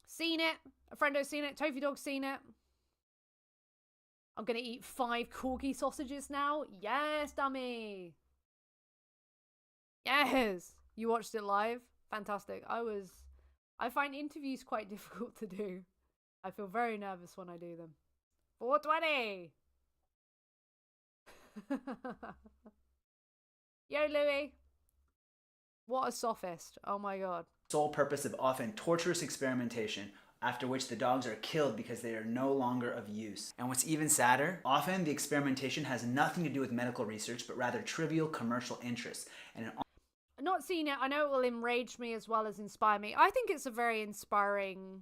Speaker 1: Seen it. A friendo's seen it. Tofu Dog's seen it. I'm going to eat 5 corgi sausages now. Yes, dummy. Yes. You watched it live? Fantastic. I find interviews quite difficult to do. I feel very nervous when I do them. 420. Yo, Louis. What a sophist. Oh my god.
Speaker 12: sole purpose of often torturous experimentation, after which the dogs are killed because they are no longer of use. And what's even sadder, often the experimentation has nothing to do with medical research, but rather trivial commercial interests. And
Speaker 1: I've not seen it. I know it will enrage me as well as inspire me. I think it's a very inspiring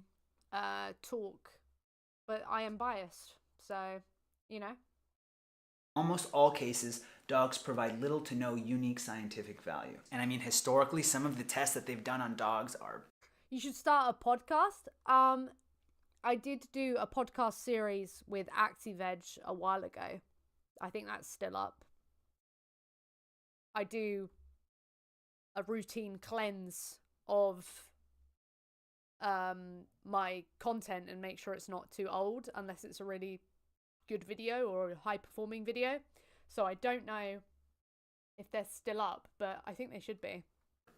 Speaker 1: talk, but I am biased, so, you know.
Speaker 12: almost all cases, dogs provide little to no unique scientific value. And I mean, historically, some of the tests that they've done on dogs are...
Speaker 1: You should start a podcast. I did do a podcast series with Activism a while ago. I think that's still up. I do a routine cleanse of my content and make sure it's not too old unless it's a really good video or a high performing video. So I don't know if they're still up, but I think they should be.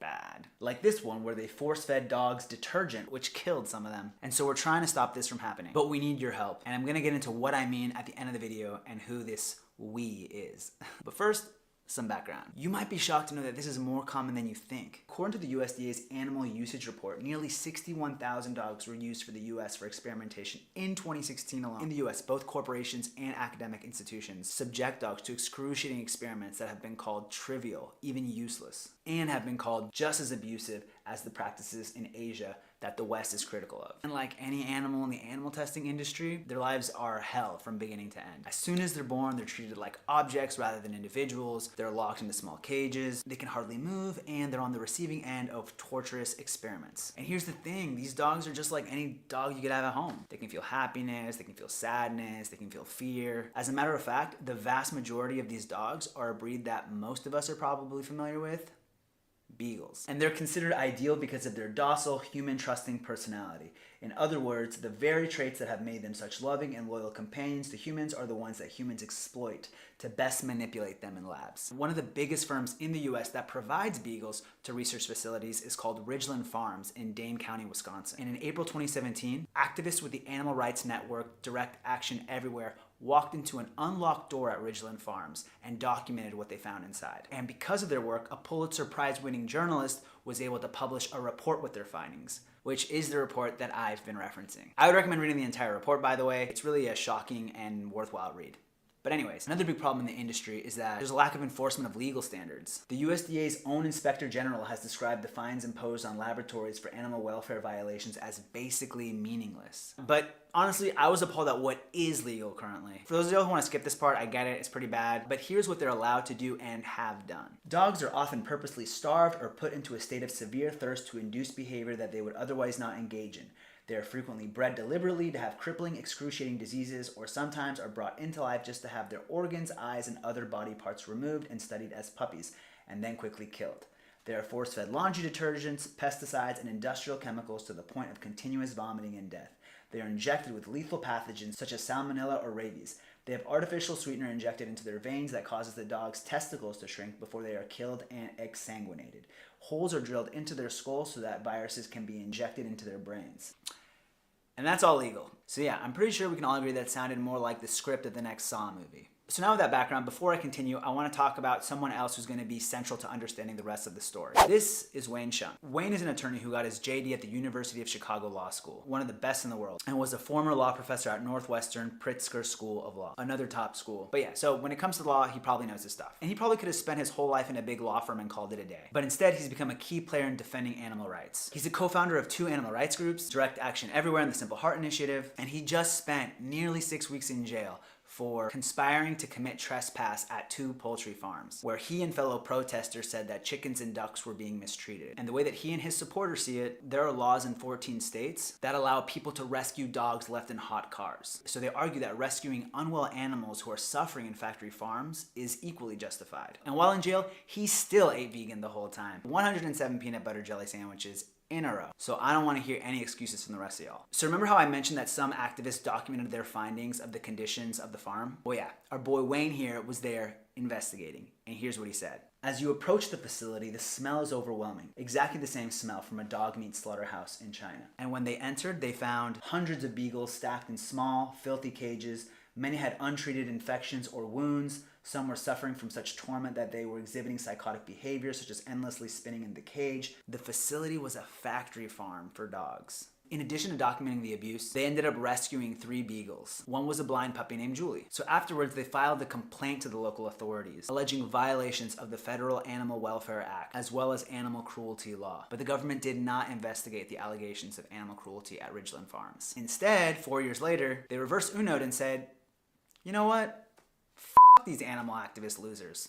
Speaker 12: Bad. Like this one where they force-fed dogs detergent, which killed some of them. And so we're trying to stop this from happening. But we need your help. And I'm gonna get into what I mean at the end of the video and who this we is. But first, some background. You might be shocked to know that this is more common than you think. According to the USDA's animal usage report, nearly 61,000 dogs were used for the US for experimentation in 2016 alone. In the US, both corporations and academic institutions subject dogs to excruciating experiments that have been called trivial, even useless, and have been called just as abusive as the practices in Asia that the West is critical of. And like any animal in the animal testing industry, their lives are hell from beginning to end. As soon as they're born, they're treated like objects rather than individuals. They're locked into small cages, they can hardly move, and they're on the receiving end of torturous experiments. And here's the thing, these dogs are just like any dog you could have at home. They can feel happiness, they can feel sadness, they can feel fear. As a matter of fact, the vast majority of these dogs are a breed that most of us are probably familiar with. Beagles. And they're considered ideal because of their docile, human-trusting personality. In other words, the very traits that have made them such loving and loyal companions to humans are the ones that humans exploit to best manipulate them in labs. One of the biggest firms in the US that provides beagles to research facilities is called Ridglan Farms in Dane County, Wisconsin. And in April 2017, activists with the animal rights network Direct Action Everywhere walked into an unlocked door at Ridglan Farms and documented what they found inside. And because of their work, a Pulitzer Prize-winning journalist was able to publish a report with their findings, which is the report that I've been referencing. I would recommend reading the entire report, by the way. It's really a shocking and worthwhile read. But anyways, another big problem in the industry is that there's a lack of enforcement of legal standards. The USDA's own Inspector General has described the fines imposed on laboratories for animal welfare violations as basically meaningless. But honestly, I was appalled at what is legal currently. For those of you who want to skip this part, I get it, it's pretty bad, but here's what they're allowed to do and have done. Dogs are often purposely starved or put into a state of severe thirst to induce behavior that they would otherwise not engage in. They are frequently bred deliberately to have crippling, excruciating diseases, or sometimes are brought into life just to have their organs, eyes, and other body parts removed and studied as puppies, and then quickly killed. They are force-fed laundry detergents, pesticides, and industrial chemicals to the point of continuous vomiting and death. They are injected with lethal pathogens such as salmonella or rabies. They have artificial sweetener injected into their veins that causes the dog's testicles to shrink before they are killed and exsanguinated. Holes are drilled into their skulls so that viruses can be injected into their brains. And that's all legal. So yeah, I'm pretty sure we can all agree that sounded more like the script of the next Saw movie. So now with that background, before I continue, I want to talk about someone else who's going to be central to understanding the rest of the story. This is Wayne Shun. Wayne is an attorney who got his JD at the University of Chicago Law School, one of the best in the world, and was a former law professor at Northwestern Pritzker School of Law, another top school. But yeah, so when it comes to law, he probably knows his stuff. And he probably could have spent his whole life in a big law firm and called it a day. But instead, he's become a key player in defending animal rights. He's a co-founder of 2 animal rights groups, Direct Action Everywhere and the Simple Heart Initiative, and he just spent nearly 6 weeks in jail for conspiring to commit trespass at 2 poultry farms, where he and fellow protesters said that chickens and ducks were being mistreated. And the way that he and his supporters see it, there are laws in 14 states that allow people to rescue dogs left in hot cars. So they argue that rescuing unwell animals who are suffering in factory farms is equally justified. And while in jail, he still ate vegan the whole time. 107 peanut butter jelly sandwiches in a row. So I don't want to hear any excuses from the rest of y'all. So remember how I mentioned that some activists documented their findings of the conditions of the farm? Well yeah, our boy Wayne here was there investigating, and here's what he said. As you approach the facility, the smell is overwhelming. Exactly the same smell from a dog meat slaughterhouse in China. And when they entered, they found hundreds of beagles stacked in small, filthy cages. Many had untreated infections or wounds. Some were suffering from such torment that they were exhibiting psychotic behavior, such as endlessly spinning in the cage. The facility was a factory farm for dogs. In addition to documenting the abuse, they ended up rescuing 3 beagles. One was a blind puppy named Julie. So afterwards, they filed a complaint to the local authorities, alleging violations of the Federal Animal Welfare Act, as well as animal cruelty law. But the government did not investigate the allegations of animal cruelty at Ridglan Farms. Instead, 4 years later, they reversed UNO'd and said, you know what? These animal activist losers.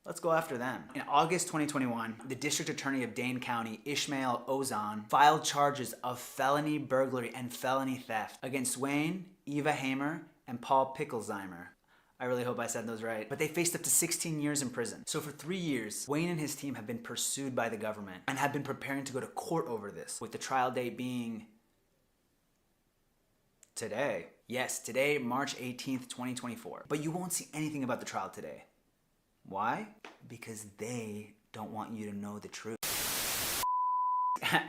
Speaker 12: Let's go after them. In August 2021, the district attorney of Dane County, Ishmael Ozan, filed charges of felony burglary and felony theft against Wayne, Eva Hamer, and Paul Pickelsheimer. I really hope I said those right. But they faced up to 16 years in prison. So for 3 years, Wayne and his team have been pursued by the government and have been preparing to go to court over this, with the trial date being today. Yes, today, March 18th, 2024. But you won't see anything about the trial today. Why? Because they don't want you to know the truth.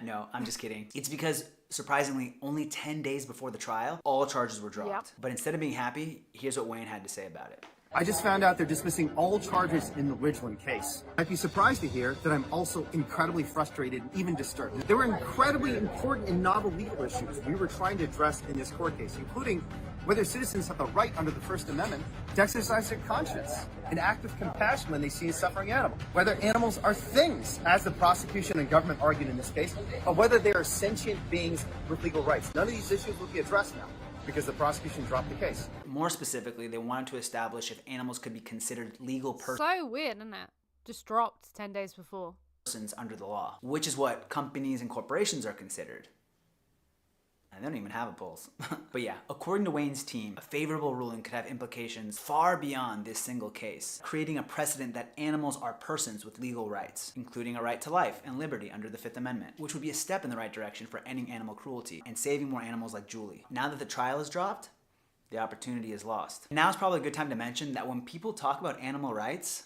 Speaker 12: No, I'm just kidding. It's because, surprisingly, only 10 days before the trial, all charges were dropped. Yep. But instead of being happy, here's what Wayne had to say about it.
Speaker 13: I just found out they're dismissing all charges in the Ridglan case. I'd be surprised to hear that I'm also incredibly frustrated and even disturbed. There were incredibly important and novel legal issues we were trying to address in this court case, including whether citizens have the right under the First Amendment to exercise their conscience and act with compassion when they see a suffering animal, whether animals are things, as the prosecution and government argued in this case, or whether they are sentient beings with legal rights. None of these issues will be addressed now, because the prosecution dropped the case.
Speaker 12: More specifically, they wanted to establish if animals could be considered legal
Speaker 1: So weird, isn't it? Just dropped 10 days before.
Speaker 12: persons under the law, which is what companies and corporations are considered. And they don't even have a pulse. But yeah, according to Wayne's team, a favorable ruling could have implications far beyond this single case, creating a precedent that animals are persons with legal rights, including a right to life and liberty under the Fifth Amendment, which would be a step in the right direction for ending animal cruelty and saving more animals like Julie. Now that the trial is dropped, the opportunity is lost. Now is probably a good time to mention that when people talk about animal rights,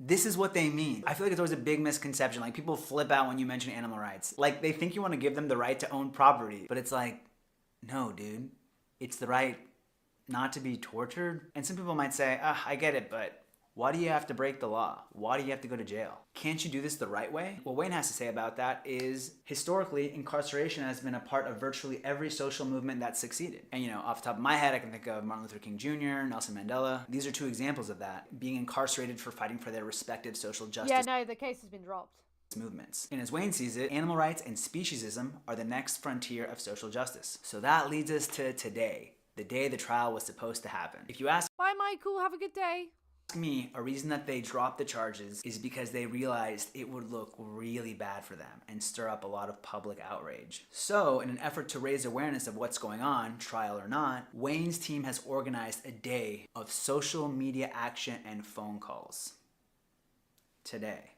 Speaker 12: this is what they mean. I feel like it's always a big misconception. Like, people flip out when you mention animal rights. Like, they think you want to give them the right to own property, but it's like, no, dude. It's the right not to be tortured. And some people might say, I get it, but why do you have to break the law? Why do you have to go to jail? Can't you do this the right way? What Wayne has to say about that is, historically, incarceration has been a part of virtually every social movement that succeeded. And you know, off the top of my head, I can think of Martin Luther King Jr., Nelson Mandela. These are two examples of that, being incarcerated for fighting for their respective social justice.
Speaker 1: Yeah, no, the case has been dropped.
Speaker 12: Movements. And as Wayne sees it, animal rights and speciesism are the next frontier of social justice. So that leads us to today, the day the trial was supposed to happen. If you ask
Speaker 1: Bye, Michael. Have a good day.
Speaker 12: me, a reason that they dropped the charges is because they realized it would look really bad for them and stir up a lot of public outrage. So, in an effort to raise awareness of what's going on, trial or not, Wayne's team has organized a day of social media action and phone calls. Today.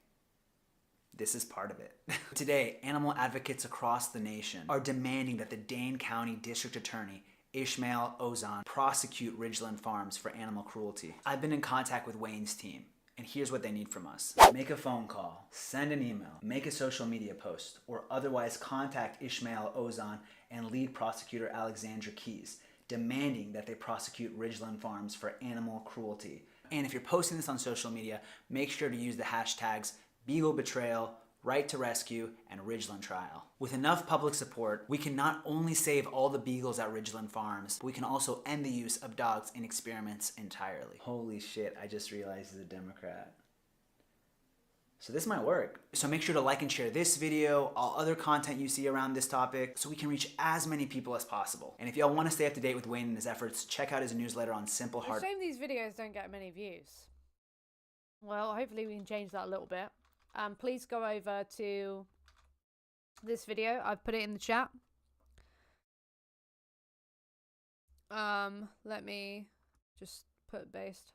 Speaker 12: This is part of it. Today, animal advocates across the nation are demanding that the Dane County District Attorney Ishmael Ozan prosecute Ridglan Farms for animal cruelty. I've been in contact with Wayne's team, and here's what they need from us. Make a phone call, send an email, make a social media post, or otherwise contact Ishmael Ozan and lead prosecutor Alexandra Keys, demanding that they prosecute Ridglan Farms for animal cruelty. And if you're posting this on social media, make sure to use the hashtags Beagle Betrayal, Right to Rescue, and Ridglan Trial. With enough public support, we can not only save all the beagles at Ridglan Farms, but we can also end the use of dogs in experiments entirely. Holy shit, I just realized he's a Democrat. So this might work. So make sure to like and share this video, all other content you see around this topic, so we can reach as many people as possible. And if y'all want to stay up to date with Wayne and his efforts, check out his newsletter on Simple Heart.
Speaker 1: It's a shame these videos don't get many views. Well, hopefully we can change that a little bit. Please go over to this video. I've put it in the chat. Let me just put based.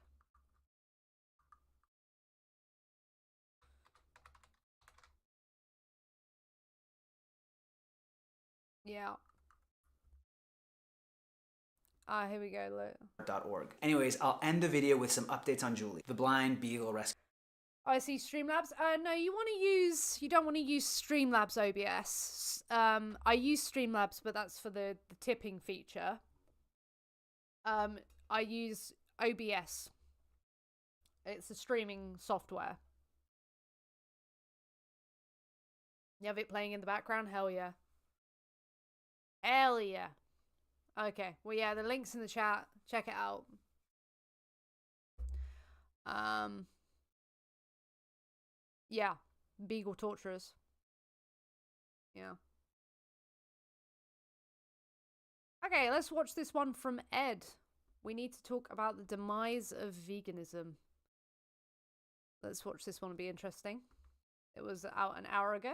Speaker 1: Yeah. Here we go. Look.
Speaker 12: .org. Anyways, I'll end the video with some updates on Julie, the blind beagle rescue.
Speaker 1: I see Streamlabs. No, you don't want to use Streamlabs OBS. I use Streamlabs, but that's for the tipping feature. I use OBS. It's a streaming software. You have it playing in the background? Hell yeah. Hell yeah. Okay. Well, yeah, the link's in the chat. Check it out. Yeah, beagle torturers. Yeah. Okay, let's watch this one from Ed. We need to talk about the demise of veganism. Let's watch this one, it'll be interesting. It was out an hour ago.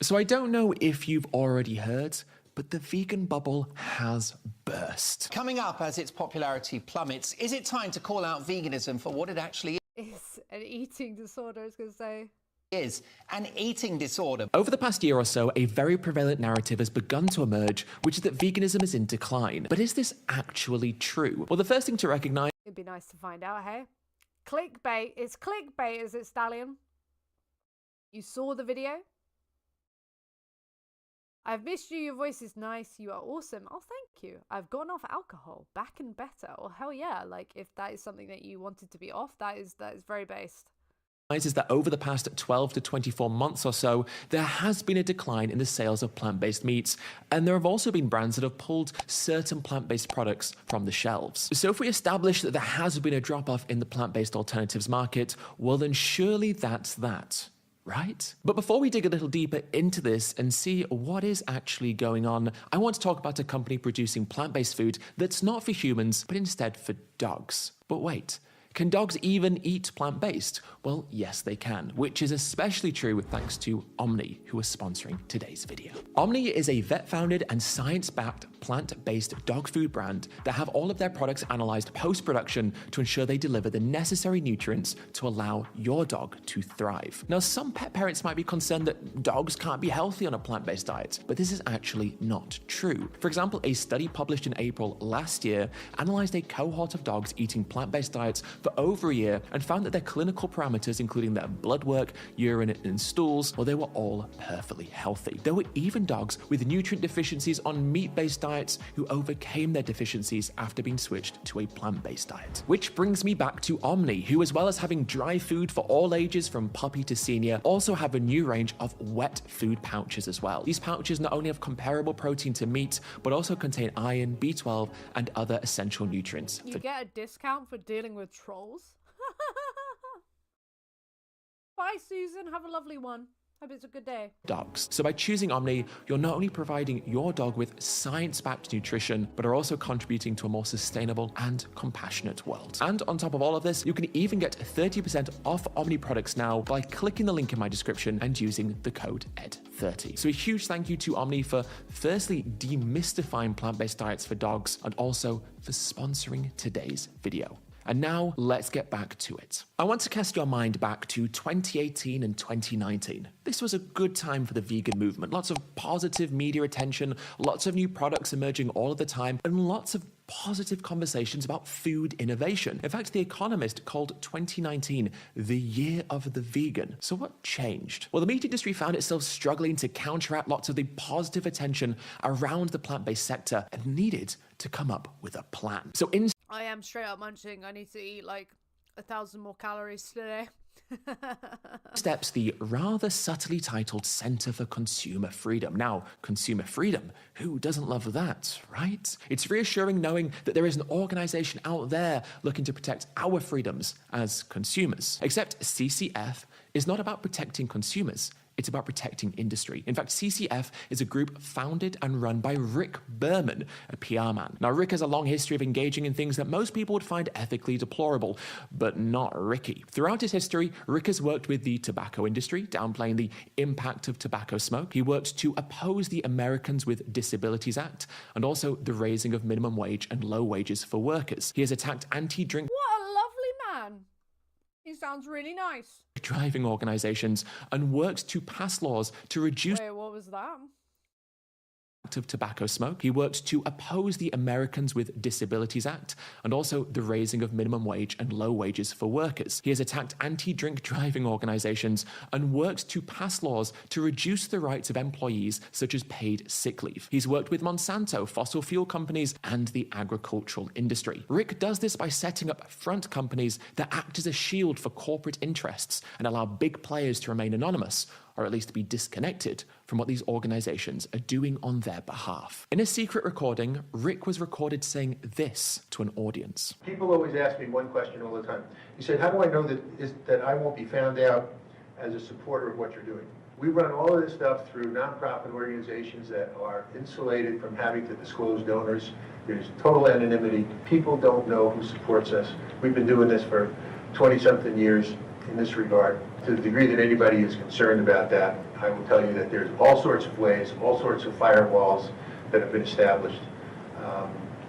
Speaker 14: So I don't know if you've already heard, but the vegan bubble has burst.
Speaker 15: Coming up as its popularity plummets, is it time to call out veganism for what it actually
Speaker 1: It's an eating disorder, I was going to say.
Speaker 15: is? An eating disorder.
Speaker 14: Over the past year or so, a very prevalent narrative has begun to emerge, which is that veganism is in decline. But is this actually true? Well, the first thing to recognise...
Speaker 1: It'd be nice to find out, hey? Clickbait. It's clickbait, is it, Stallion? You saw the video? I've missed you. Your voice is nice. You are awesome. Oh, thank you. I've gone off alcohol. Back and better. Well, hell yeah. Like, if that is something that you wanted to be off, that is very based.
Speaker 14: Is that over the past 12 to 24 months or so, there has been a decline in the sales of plant-based meats, and there have also been brands that have pulled certain plant-based products from the shelves. So if we establish that there has been a drop-off in the plant-based alternatives market, well then surely that's that, right? But before we dig a little deeper into this and see what is actually going on, I want to talk about a company producing plant-based food that's not for humans, but instead for dogs. But wait. Can dogs even eat plant-based? Well, yes, they can, which is especially true thanks to Omni, who is sponsoring today's video. Omni is a vet-founded and science-backed plant-based dog food brand that have all of their products analyzed post-production to ensure they deliver the necessary nutrients to allow your dog to thrive. Now, some pet parents might be concerned that dogs can't be healthy on a plant-based diet, but this is actually not true. For example, a study published in April last year analyzed a cohort of dogs eating plant-based diets for over a year and found that their clinical parameters, including their blood work, urine, and stools, well, they were all perfectly healthy. There were even dogs with nutrient deficiencies on meat-based diets who overcame their deficiencies after being switched to a plant-based diet. Which brings me back to Omni, who, as well as having dry food for all ages from puppy to senior, also have a new range of wet food pouches as well. These pouches not only have comparable protein to meat, but also contain iron, B12, and other essential nutrients.
Speaker 1: You get a discount for dealing with trolls? Bye, Susan. Have a lovely one. Hope it's a good day.
Speaker 14: Dogs. So by choosing Omni, you're not only providing your dog with science-backed nutrition, but are also contributing to a more sustainable and compassionate world. And on top of all of this, you can even get 30% off Omni products now by clicking the link in my description and using the code ED30. So a huge thank you to Omni for firstly demystifying plant-based diets for dogs and also for sponsoring today's video. And now let's get back to it. I want to cast your mind back to 2018 and 2019. This was a good time for the vegan movement. Lots of positive media attention, lots of new products emerging all of the time, and lots of positive conversations about food innovation. In fact, The Economist called 2019 the year of the vegan. So what changed? Well, the meat industry found itself struggling to counteract lots of the positive attention around the plant-based sector and needed to come up with a plan. So
Speaker 1: I am straight up munching. I need to eat like 1,000 more calories today.
Speaker 14: steps the rather subtly titled Center for Consumer Freedom. Now, consumer freedom, who doesn't love that, right? It's reassuring knowing that there is an organization out there looking to protect our freedoms as consumers. Except CCF is not about protecting consumers. It's about protecting industry. In fact, CCF is a group founded and run by Rick Berman, a PR man. Now, Rick has a long history of engaging in things that most people would find ethically deplorable, but not Ricky. Throughout his history, Rick has worked with the tobacco industry, downplaying the impact of tobacco smoke. He worked to oppose the Americans with Disabilities Act, and also the raising of minimum wage and low wages for workers. He has attacked anti-drink...
Speaker 1: What a lovely man. He sounds really nice.
Speaker 14: ...driving organizations and worked to pass laws to reduce...
Speaker 1: Wait, what was that?
Speaker 14: ...of tobacco smoke. He worked to oppose the Americans with Disabilities Act and also the raising of minimum wage and low wages for workers. He has attacked anti-drink driving organizations and worked to pass laws to reduce the rights of employees such as paid sick leave. He's worked with Monsanto, fossil fuel companies, and the agricultural industry. Rick does this by setting up front companies that act as a shield for corporate interests and allow big players to remain anonymous, or at least be disconnected from what these organizations are doing on their behalf. In a secret recording, Rick was recorded saying this to an audience.
Speaker 16: People always ask me one question all the time. He said, how do I know that I won't be found out as a supporter of what you're doing? We run all of this stuff through nonprofit organizations that are insulated from having to disclose donors. There's total anonymity. People don't know who supports us. We've been doing this for 20-something years in this regard. To the degree that anybody is concerned about that, I will tell you that there's all sorts of ways, all sorts of firewalls that have been established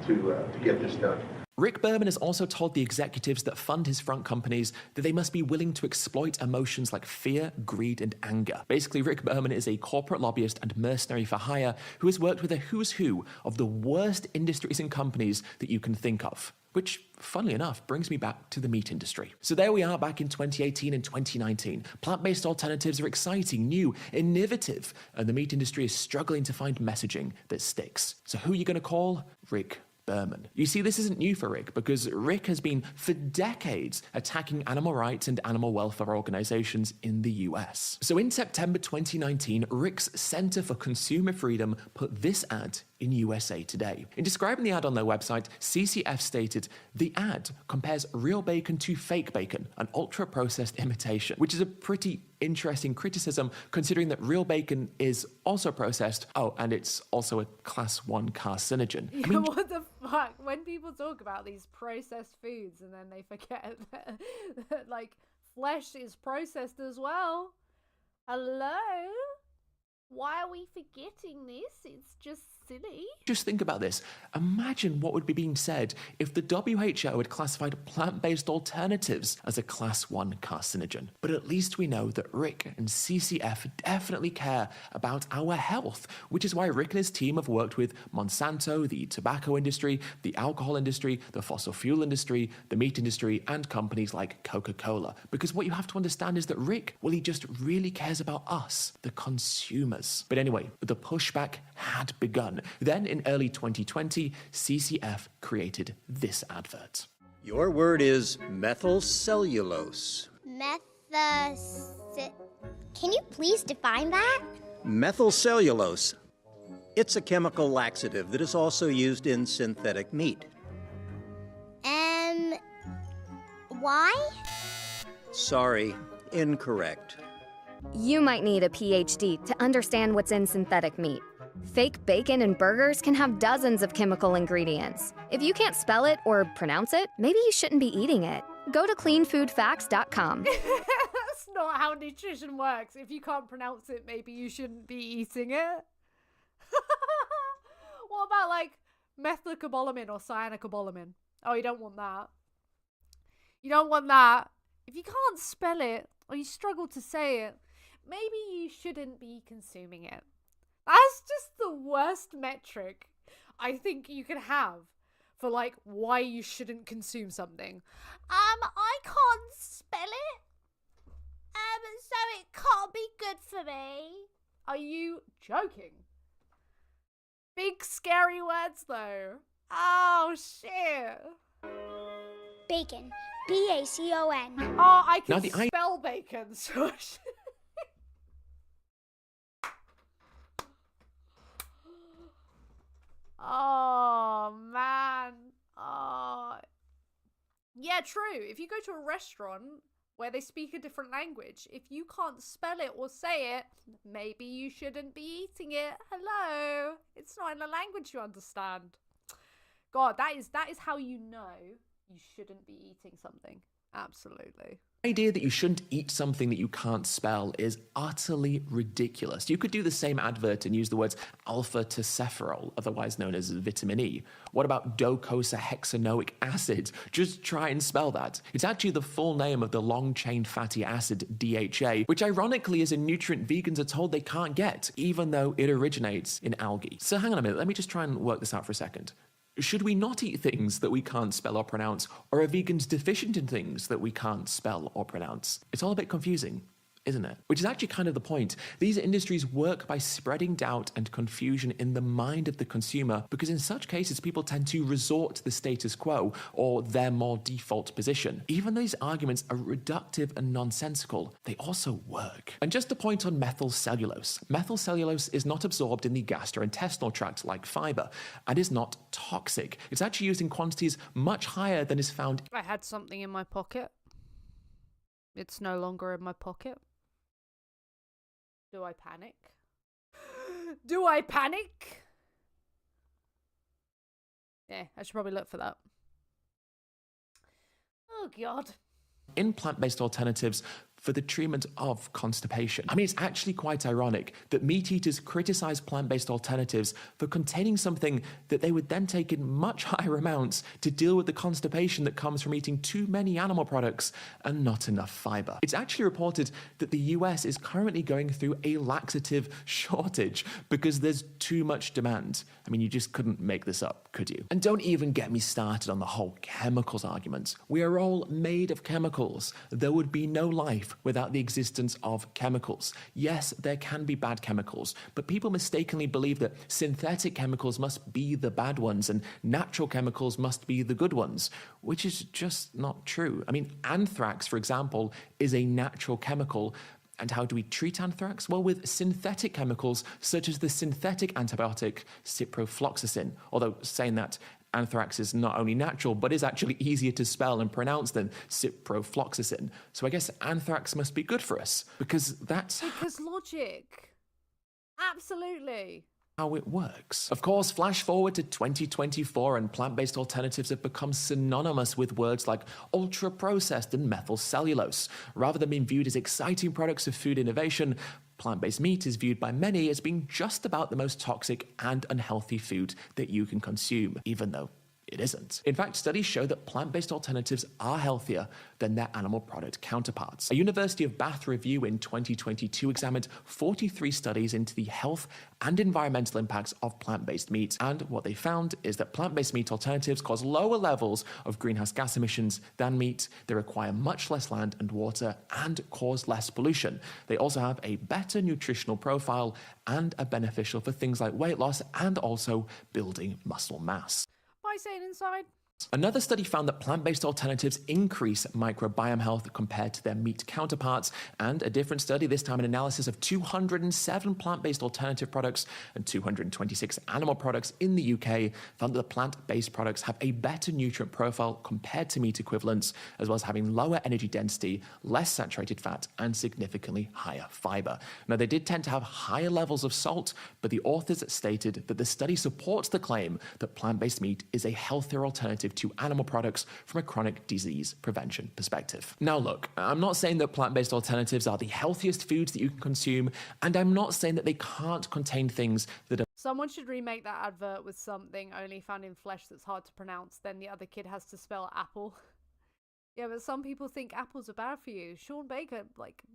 Speaker 16: to get this done.
Speaker 14: Rick Berman has also told the executives that fund his front companies that they must be willing to exploit emotions like fear, greed, and anger. Basically, Rick Berman is a corporate lobbyist and mercenary for hire who has worked with a who's who of the worst industries and companies that you can think of. Which, funnily enough, brings me back to the meat industry. So there we are back in 2018 and 2019. Plant-based alternatives are exciting, new, innovative, and the meat industry is struggling to find messaging that sticks. So who are you going to call? Rick Berman. You see, this isn't new for Rick, because Rick has been, for decades, attacking animal rights and animal welfare organizations in the US. So in September 2019, Rick's Center for Consumer Freedom put this ad in USA Today. In describing the ad on their website, CCF stated, "The ad compares real bacon to fake bacon, an ultra-processed imitation," which is a pretty interesting criticism considering that real bacon is also processed. Oh, and it's also a class 1 carcinogen.
Speaker 1: Yeah,
Speaker 14: I mean,
Speaker 1: what the fuck? When people talk about these processed foods and then they forget that like flesh is processed as well. Hello? Why are we forgetting this? It's just silly.
Speaker 14: just think about this. Imagine what would be being said if the WHO had classified plant-based alternatives as a class 1 carcinogen. But at least we know that Rick and CCF definitely care about our health, which is why Rick and his team have worked with Monsanto, the tobacco industry, the alcohol industry, the fossil fuel industry, the meat industry, and companies like Coca-Cola. Because what you have to understand is that Rick, well, he just really cares about us, the consumers. But anyway, the pushback had begun. Then in early 2020, CCF created this advert.
Speaker 17: Your word is methylcellulose.
Speaker 18: Can you please define that?
Speaker 17: Methylcellulose. It's a chemical laxative that is also used in synthetic meat.
Speaker 18: Why?
Speaker 17: Sorry, incorrect.
Speaker 19: You might need a PhD to understand what's in synthetic meat. Fake bacon and burgers can have dozens of chemical ingredients. If you can't spell it or pronounce it, maybe you shouldn't be eating it. Go to cleanfoodfacts.com.
Speaker 1: That's not how nutrition works. If you can't pronounce it, maybe you shouldn't be eating it. What about like methylcobalamin or cyanocobalamin? Oh, you don't want that. You don't want that. If you can't spell it or you struggle to say it, maybe you shouldn't be consuming it. That's just the worst metric I think you can have for like why you shouldn't consume something. I can't spell it. So it can't be good for me. Are you joking? Big scary words though. Oh shit.
Speaker 18: Bacon. B-A-C-O-N.
Speaker 1: Oh, I can
Speaker 14: Now
Speaker 1: spell bacon. So oh man. Oh. Yeah, true. If you go to a restaurant where they speak a different language, if you can't spell it or say it, maybe you shouldn't be eating it. Hello. It's not in a language you understand. God, that is how you know you shouldn't be eating something. Absolutely.
Speaker 14: The idea that you shouldn't eat something that you can't spell is utterly ridiculous. You could do the same advert and use the words alpha-tocopherol, otherwise known as vitamin E. What about docosahexaenoic acid? Just try and spell that. It's actually the full name of the long-chain fatty acid DHA, which ironically is a nutrient vegans are told they can't get, even though it originates in algae. So hang on a minute, let me just try and work this out for a second. Should we not eat things that we can't spell or pronounce, or are vegans deficient in things that we can't spell or pronounce? It's all a bit confusing, isn't it? Which is actually kind of the point. These industries work by spreading doubt and confusion in the mind of the consumer, because in such cases, people tend to resort to the status quo or their more default position. Even though these arguments are reductive and nonsensical, they also work. And just a point on methylcellulose. Methylcellulose is not absorbed in the gastrointestinal tract like fiber and is not toxic. It's actually used in quantities much higher than is found.
Speaker 1: I had something in my pocket. It's no longer in my pocket. Do I panic? Do I panic? Yeah, I should probably look for that. Oh, God.
Speaker 14: In plant-based alternatives for the treatment of constipation. I mean, it's actually quite ironic that meat eaters criticize plant-based alternatives for containing something that they would then take in much higher amounts to deal with the constipation that comes from eating too many animal products and not enough fiber. It's actually reported that the US is currently going through a laxative shortage because there's too much demand. I mean, you just couldn't make this up, could you? And don't even get me started on the whole chemicals argument. We are all made of chemicals. There would be no life without the existence of chemicals. Yes, there can be bad chemicals, but people mistakenly believe that synthetic chemicals must be the bad ones and natural chemicals must be the good ones, which is just not true. I mean, anthrax, for example, is a natural chemical. And how do we treat anthrax? Well, with synthetic chemicals, such as the synthetic antibiotic ciprofloxacin. Although saying that, anthrax is not only natural, but is actually easier to spell and pronounce than ciprofloxacin. So I guess anthrax must be good for us, because that's...
Speaker 1: Because logic. Absolutely.
Speaker 14: How it works. Of course, flash forward to 2024 and plant-based alternatives have become synonymous with words like ultra-processed and methyl cellulose. Rather than being viewed as exciting products of food innovation, plant-based meat is viewed by many as being just about the most toxic and unhealthy food that you can consume, even though it isn't. In fact, studies show that plant-based alternatives are healthier than their animal product counterparts. A University of Bath review in 2022 examined 43 studies into the health and environmental impacts of plant-based meat, and what they found is that plant-based meat alternatives cause lower levels of greenhouse gas emissions than meat, they require much less land and water, and cause less pollution. They also have a better nutritional profile and are beneficial for things like weight loss and also building muscle mass.
Speaker 1: By staying inside.
Speaker 14: Another study found that plant-based alternatives increase microbiome health compared to their meat counterparts, and a different study, this time an analysis of 207 plant-based alternative products and 226 animal products in the UK, found that the plant-based products have a better nutrient profile compared to meat equivalents, as well as having lower energy density, less saturated fat, and significantly higher fiber. Now, they did tend to have higher levels of salt, but the authors stated that the study supports the claim that plant-based meat is a healthier alternative to animal products from a chronic disease prevention perspective. Now look, I'm not saying that plant-based alternatives are the healthiest foods that you can consume, and I'm not saying that they can't contain things that are...
Speaker 1: Someone should remake that advert with something only found in flesh that's hard to pronounce, then the other kid has to spell apple. Yeah, but some people think apples are bad for you. Sean Baker,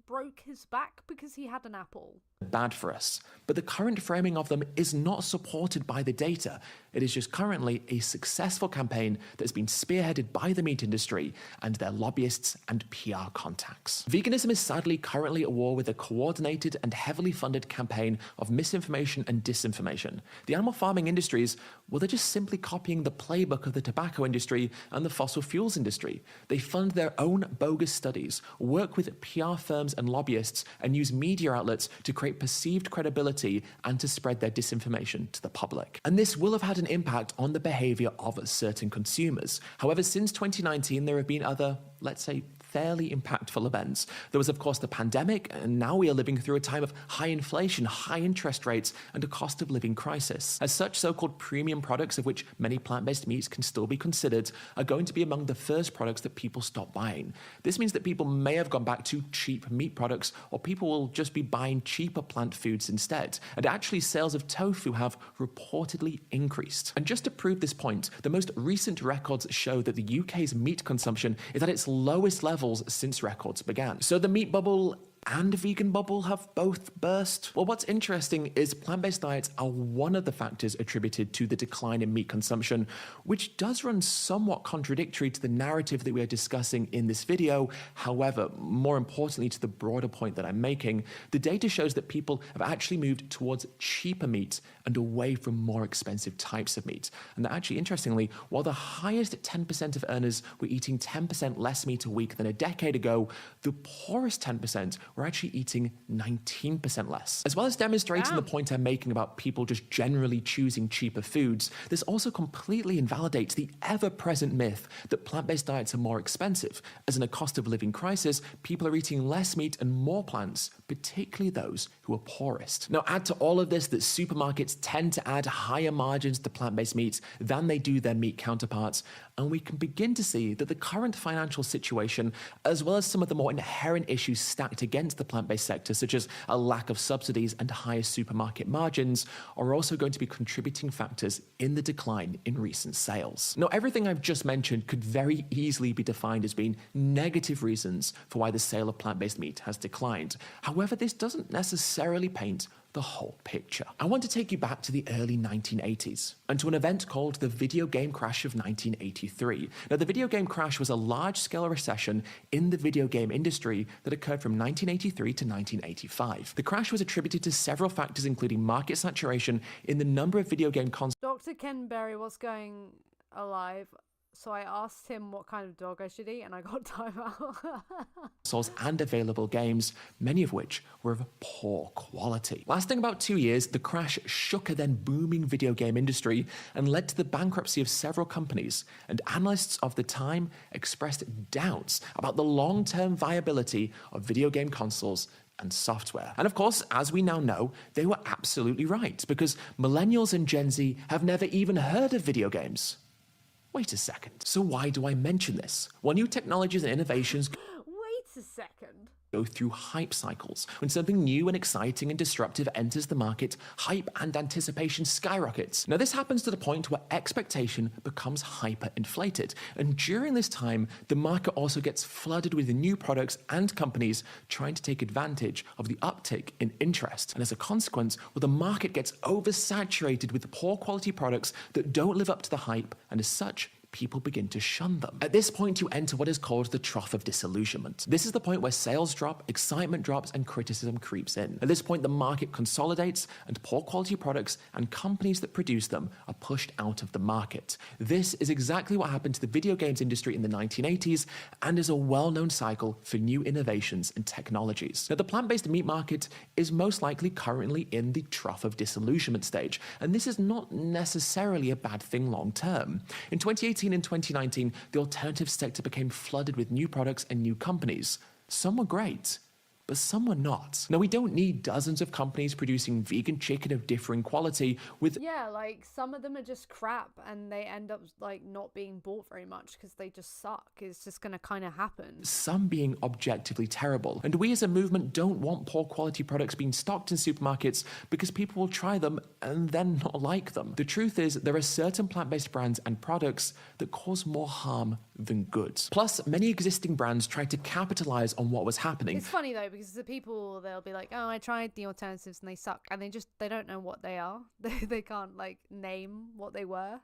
Speaker 1: broke his back because he had an apple.
Speaker 14: Bad for us. But the current framing of them is not supported by the data. It is just currently a successful campaign that's been spearheaded by the meat industry and their lobbyists and PR contacts. Veganism is sadly currently at war with a coordinated and heavily funded campaign of misinformation and disinformation. The animal farming industries, well, they're just simply copying the playbook of the tobacco industry and the fossil fuels industry. They fund their own bogus studies, work with PR firms and lobbyists, and use media outlets to create perceived credibility and to spread their disinformation to the public. And this will have had an impact on the behavior of certain consumers. However, since 2019, there have been other, let's say, fairly impactful events. There was, of course, the pandemic, and now we are living through a time of high inflation, high interest rates, and a cost of living crisis. As such, so-called premium products, of which many plant-based meats can still be considered, are going to be among the first products that people stop buying. This means that people may have gone back to cheap meat products, or people will just be buying cheaper plant foods instead. And actually, sales of tofu have reportedly increased. And just to prove this point, the most recent records show that the UK's meat consumption is at its lowest level since records began. So the meat bubble and vegan bubble have both burst? Well, what's interesting is plant-based diets are one of the factors attributed to the decline in meat consumption, which does run somewhat contradictory to the narrative that we are discussing in this video. However, more importantly to the broader point that I'm making, the data shows that people have actually moved towards cheaper meat and away from more expensive types of meat. And that actually, interestingly, while the highest 10% of earners were eating 10% less meat a week than a decade ago, the poorest 10% were actually eating 19% less. As well as demonstrating the point I'm making about people just generally choosing cheaper foods, this also completely invalidates the ever-present myth that plant-based diets are more expensive, as in a cost of living crisis, people are eating less meat and more plants, particularly those who are poorest. Now, add to all of this that supermarkets tend to add higher margins to plant-based meats than they do their meat counterparts, and we can begin to see that the current financial situation, as well as some of the more inherent issues stacked against the plant-based sector, such as a lack of subsidies and higher supermarket margins, are also going to be contributing factors in the decline in recent sales. Now, everything I've just mentioned could very easily be defined as being negative reasons for why the sale of plant-based meat has declined. However, this doesn't necessarily paint the whole picture. I want to take you back to the early 1980s and to an event called the video game crash of 1983. Now, the video game crash was a large-scale recession in the video game industry that occurred from 1983 to 1985. The crash was attributed to several factors, including market saturation in the number of video game consoles.
Speaker 1: Dr. Ken Berry was going alive, so I asked him what kind of dog I should eat, and I got timeout.
Speaker 14: And available games, many of which were of poor quality. Lasting about 2 years, the crash shook a then booming video game industry and led to the bankruptcy of several companies, and analysts of the time expressed doubts about the long-term viability of video game consoles and software. And of course, as we now know, they were absolutely right, because millennials and Gen Z have never even heard of video games. Wait a second. So why do I mention this? Well, new technologies and innovations
Speaker 1: Wait a second.
Speaker 14: go through hype cycles. When something new and exciting and disruptive enters the market, hype and anticipation skyrockets. Now, this happens to the point where expectation becomes hyper-inflated. And during this time, the market also gets flooded with new products and companies trying to take advantage of the uptick in interest. And as a consequence, well, the market gets oversaturated with poor quality products that don't live up to the hype, and as such, people begin to shun them. At this point, you enter what is called the trough of disillusionment. This is the point where sales drop, excitement drops, and criticism creeps in. At this point, the market consolidates, and poor quality products and companies that produce them are pushed out of the market. This is exactly what happened to the video games industry in the 1980s, and is a well-known cycle for new innovations and technologies. Now, the plant-based meat market is most likely currently in the trough of disillusionment stage, and this is not necessarily a bad thing long-term. In 2018 and 2019, the alternative sector became flooded with new products and new companies. Some were great, but some were not. Now, we don't need dozens of companies producing vegan chicken of differing quality with...
Speaker 1: Yeah, like, some of them are just crap, and they end up, like, not being bought very much because they just suck. It's just gonna kind of happen.
Speaker 14: Some being objectively terrible. And we as a movement don't want poor quality products being stocked in supermarkets because people will try them and then not like them. The truth is, there are certain plant-based brands and products that cause more harm than good. Plus, many existing brands tried to capitalize on what was happening.
Speaker 1: It's funny though, because the people, they'll be like, oh, I tried the alternatives and they suck, and they don't know what they are. They can't, like, name what they were,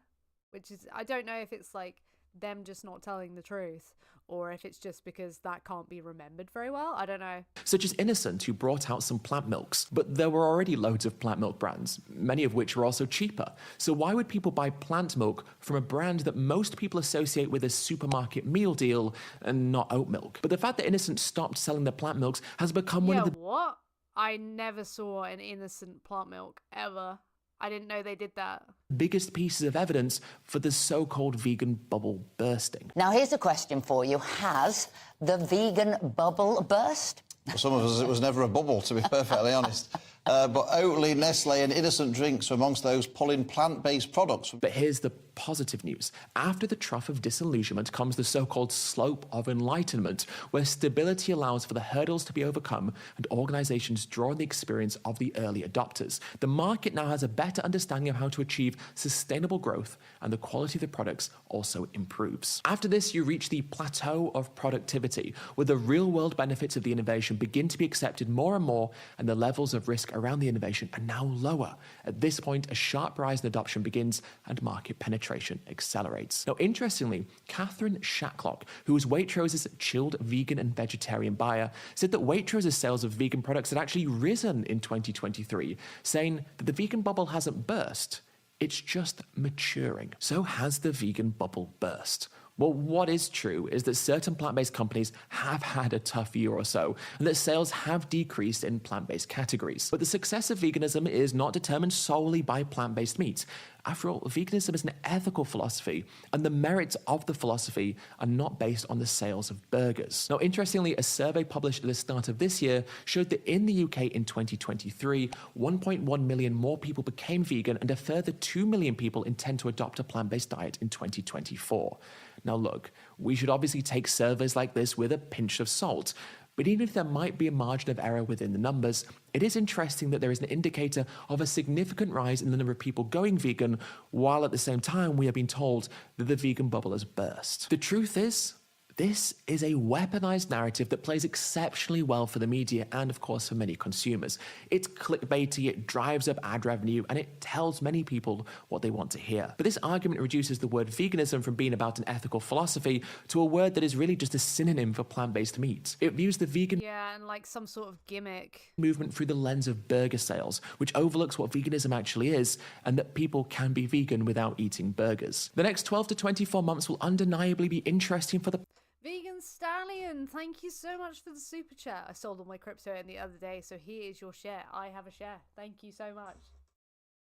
Speaker 1: which is, I don't know if it's like them just not telling the truth, or if it's just because that can't be remembered very well. I don't know.
Speaker 14: Such as Innocent, who brought out some plant milks, but there were already loads of plant milk brands, many of which were also cheaper. So why would people buy plant milk from a brand that most people associate with a supermarket meal deal and not oat milk? But the fact that Innocent stopped selling their plant milks has become one of the...
Speaker 1: What? I never saw an Innocent plant milk ever. I didn't know they did that.
Speaker 14: Biggest pieces of evidence for the so-called vegan bubble bursting.
Speaker 20: Now, here's a question for you. Has the vegan bubble burst?
Speaker 21: For some of us, it was never a bubble, to be perfectly honest. But Oatly, Nestle and Innocent Drinks were amongst those pulling plant-based products.
Speaker 14: But here's the positive news. After the trough of disillusionment comes the so-called slope of enlightenment, where stability allows for the hurdles to be overcome and organizations draw on the experience of the early adopters. The market now has a better understanding of how to achieve sustainable growth, and the quality of the products also improves. After this, you reach the plateau of productivity, where the real-world benefits of the innovation begin to be accepted more and more, and the levels of risk around the innovation are now lower. At this point, a sharp rise in adoption begins and market penetration accelerates. Now, interestingly, Catherine Shacklock, who was Waitrose's chilled vegan and vegetarian buyer, said that Waitrose's sales of vegan products had actually risen in 2023, saying that the vegan bubble hasn't burst, it's just maturing. So has the vegan bubble burst? Well, what is true is that certain plant-based companies have had a tough year or so, and that sales have decreased in plant-based categories. But the success of veganism is not determined solely by plant-based meat. After all, veganism is an ethical philosophy, and the merits of the philosophy are not based on the sales of burgers. Now, interestingly, a survey published at the start of this year showed that in the UK in 2023, 1.1 million more people became vegan, and a further 2 million people intend to adopt a plant-based diet in 2024. Now look, we should obviously take surveys like this with a pinch of salt, but even if there might be a margin of error within the numbers, it is interesting that there is an indicator of a significant rise in the number of people going vegan, while at the same time we are being told that the vegan bubble has burst. The truth is, this is a weaponized narrative that plays exceptionally well for the media and, of course, for many consumers. It's clickbaity, it drives up ad revenue, and it tells many people what they want to hear. But this argument reduces the word veganism from being about an ethical philosophy to a word that is really just a synonym for plant-based meat. It views the vegan
Speaker 1: and like some sort of gimmick
Speaker 14: movement through the lens of burger sales, which overlooks what veganism actually is, and that people can be vegan without eating burgers. The next 12 to 24 months will undeniably be interesting for the
Speaker 1: Vegan Stallion, thank you so much for the super chat. I sold all my crypto in the other day, so here is your share. I have a share. Thank you so much.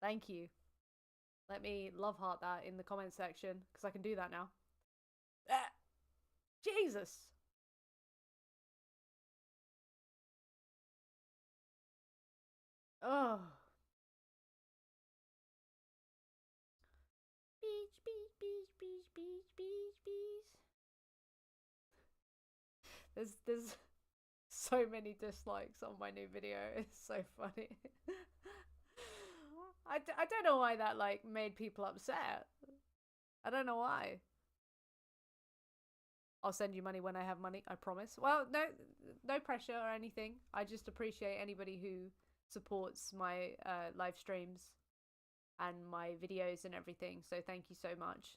Speaker 1: Thank you. Let me love heart that in the comment section, because I can do that now. Jesus. Oh. Beach, beach, beach, beach, beach, beach, beach. There's so many dislikes on my new video. It's so funny. I don't know why that like made people upset. I don't know why. I'll send you money when I have money, I promise. Well, no pressure or anything. I just appreciate anybody who supports my live streams and my videos and everything. So thank you so much.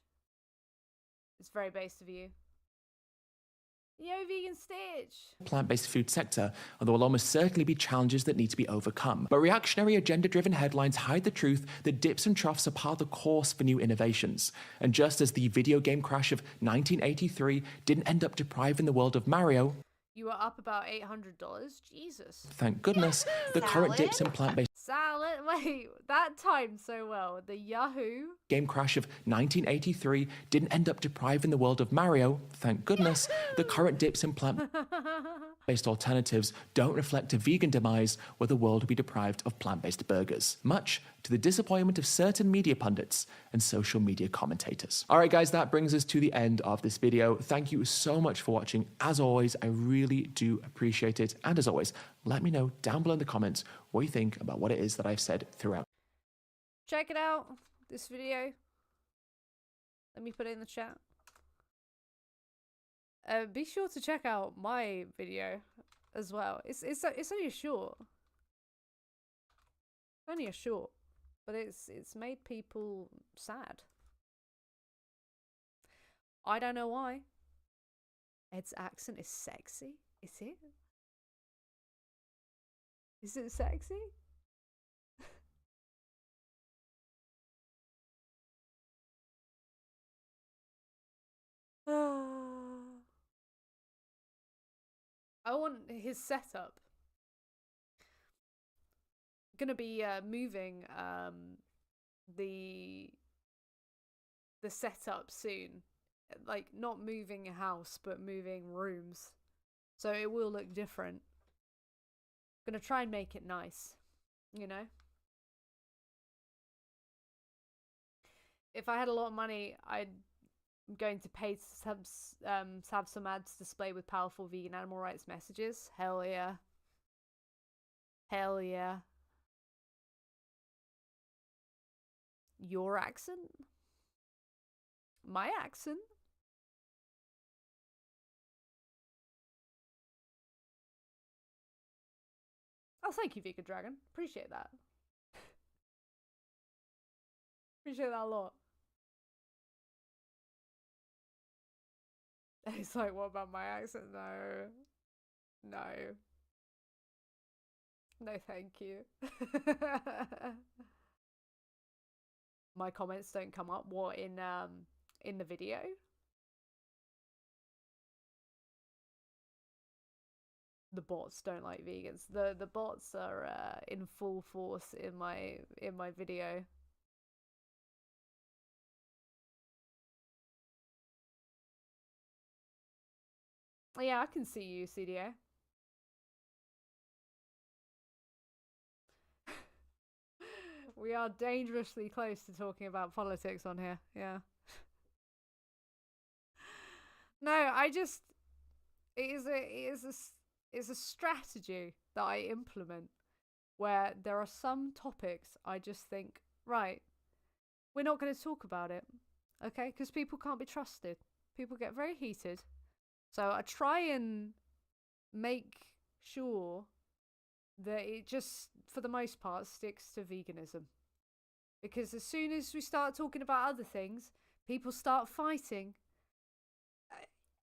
Speaker 1: It's very base of you. Yo, Vegan Stitch!
Speaker 14: Plant-based food sector, and there will almost certainly be challenges that need to be overcome. But reactionary, agenda-driven headlines hide the truth that dips and troughs are part of the course for new innovations. And just as the video game crash of 1983 didn't end up depriving the world of Mario,
Speaker 1: You were up about $800. Jesus.
Speaker 14: thank goodness, the current dips in plant-based
Speaker 1: Salad? Wait, that timed so well. The Yahoo!
Speaker 14: game crash of 1983 didn't end up depriving the world of Mario, thank goodness, the current dips in plant-based alternatives don't reflect a vegan demise where the world will be deprived of plant-based burgers, much to the disappointment of certain media pundits and social media commentators. All right, guys, that brings us to the end of this video. Thank you so much for watching. As always, I really do appreciate it. And as always, let me know down below in the comments what you think about what it is that I've said throughout.
Speaker 1: Check it out, this video. Let me put it in the chat. Be sure to check out my video as well. It's only a short. Only a short. But it's made people sad. I don't know why. Ed's accent is sexy. Is it? Is it sexy? I want his setup. Gonna be moving the setup soon. Like not moving a house, but moving rooms. So it will look different. Gonna try and make it nice, you know? If I had a lot of money, I'm going to pay to have some ads display with powerful vegan animal rights messages. Hell yeah. Hell yeah. Your accent? My accent? Oh, thank you, Vegan Dragon. Appreciate that. Appreciate that a lot. It's like, what about my accent? No. No. No, thank you. My comments don't come up. What, in the video? the bots don't like vegans. The bots are in full force in my video. Yeah, I can see you, CDA. We are dangerously close to talking about politics on here. Yeah. No, I just it is a strategy that I implement where there are some topics I just think, right, we're not going to talk about it, okay? Because people can't be trusted. People get very heated. So I try and make sure that it just, for the most part, sticks to veganism. Because as soon as we start talking about other things, people start fighting.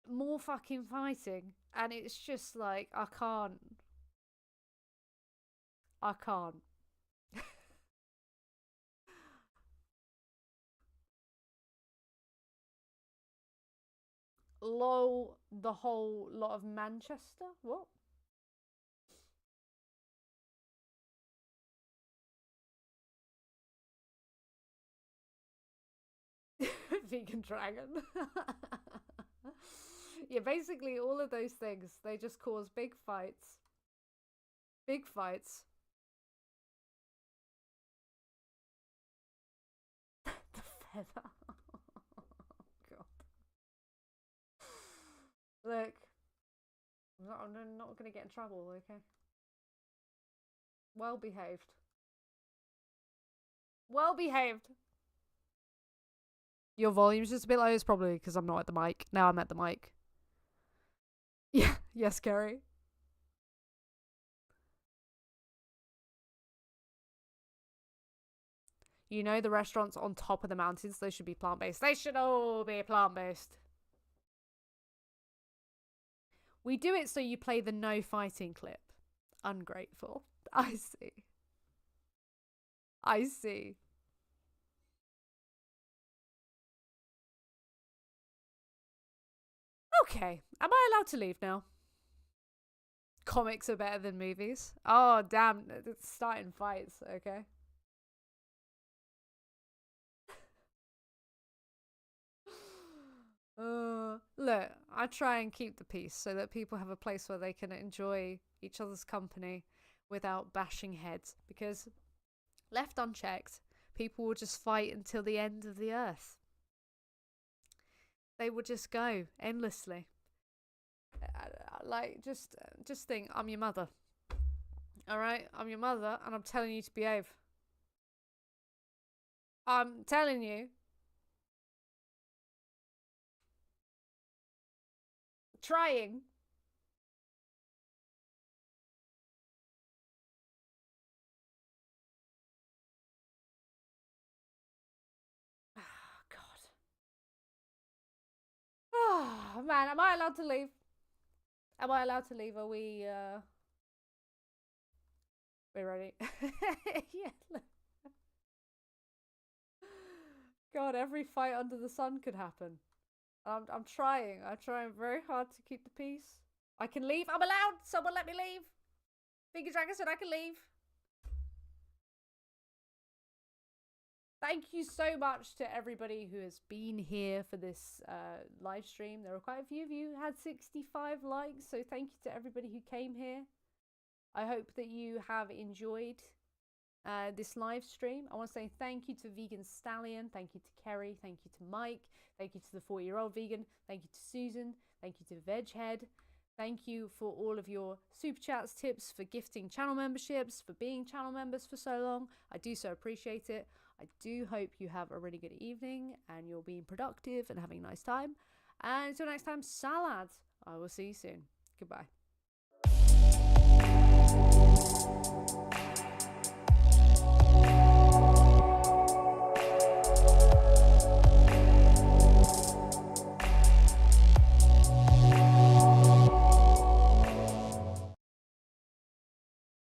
Speaker 1: More fucking fighting. And it's just like, I can't. Lol, the whole lot of Manchester? What? Vegan dragon. Yeah, basically all of those things, they just cause big fights. Big fights. The feather. God. Look. I'm not going to get in trouble, okay? Well behaved. Well behaved. Your volume's just a bit low. It's probably because I'm not at the mic. Now I'm at the mic. Yeah. Yes, Gary. You know the restaurants on top of the mountains, they should be plant-based. They should all be plant-based. We do it so you play the no fighting clip. Ungrateful. I see. I see. Okay, am I allowed to leave now? Comics are better than movies. Oh, damn, it's starting fights, okay. Look, I try and keep the peace so that people have a place where they can enjoy each other's company without bashing heads, because left unchecked, people will just fight until the end of the earth. They will just go endlessly. Like, just think, I'm your mother. Alright? I'm your mother, and I'm telling you to behave. I'm telling you. Trying. Oh, God. Oh, man, am I allowed to leave? Am I allowed to leave? Are we, we're ready? Yeah. God, every fight under the sun could happen. I'm trying. I'm trying very hard to keep the peace. I can leave. I'm allowed. Someone let me leave. Vegan Dragon said I can leave. Thank you so much to everybody who has been here for this live stream. There were quite a few of you who had 65 likes, so thank you to everybody who came here. I hope that you have enjoyed this live stream. I want to say thank you to Vegan Stallion, thank you to Kerry, thank you to Mike, thank you to the 4-year-old vegan, thank you to Susan, thank you to Veghead. Thank you for all of your super chats, tips, for gifting channel memberships, for being channel members for so long. I do so appreciate it. I do hope you have a really good evening and you're being productive and having a nice time. And until next time, salad. I will see you soon. Goodbye.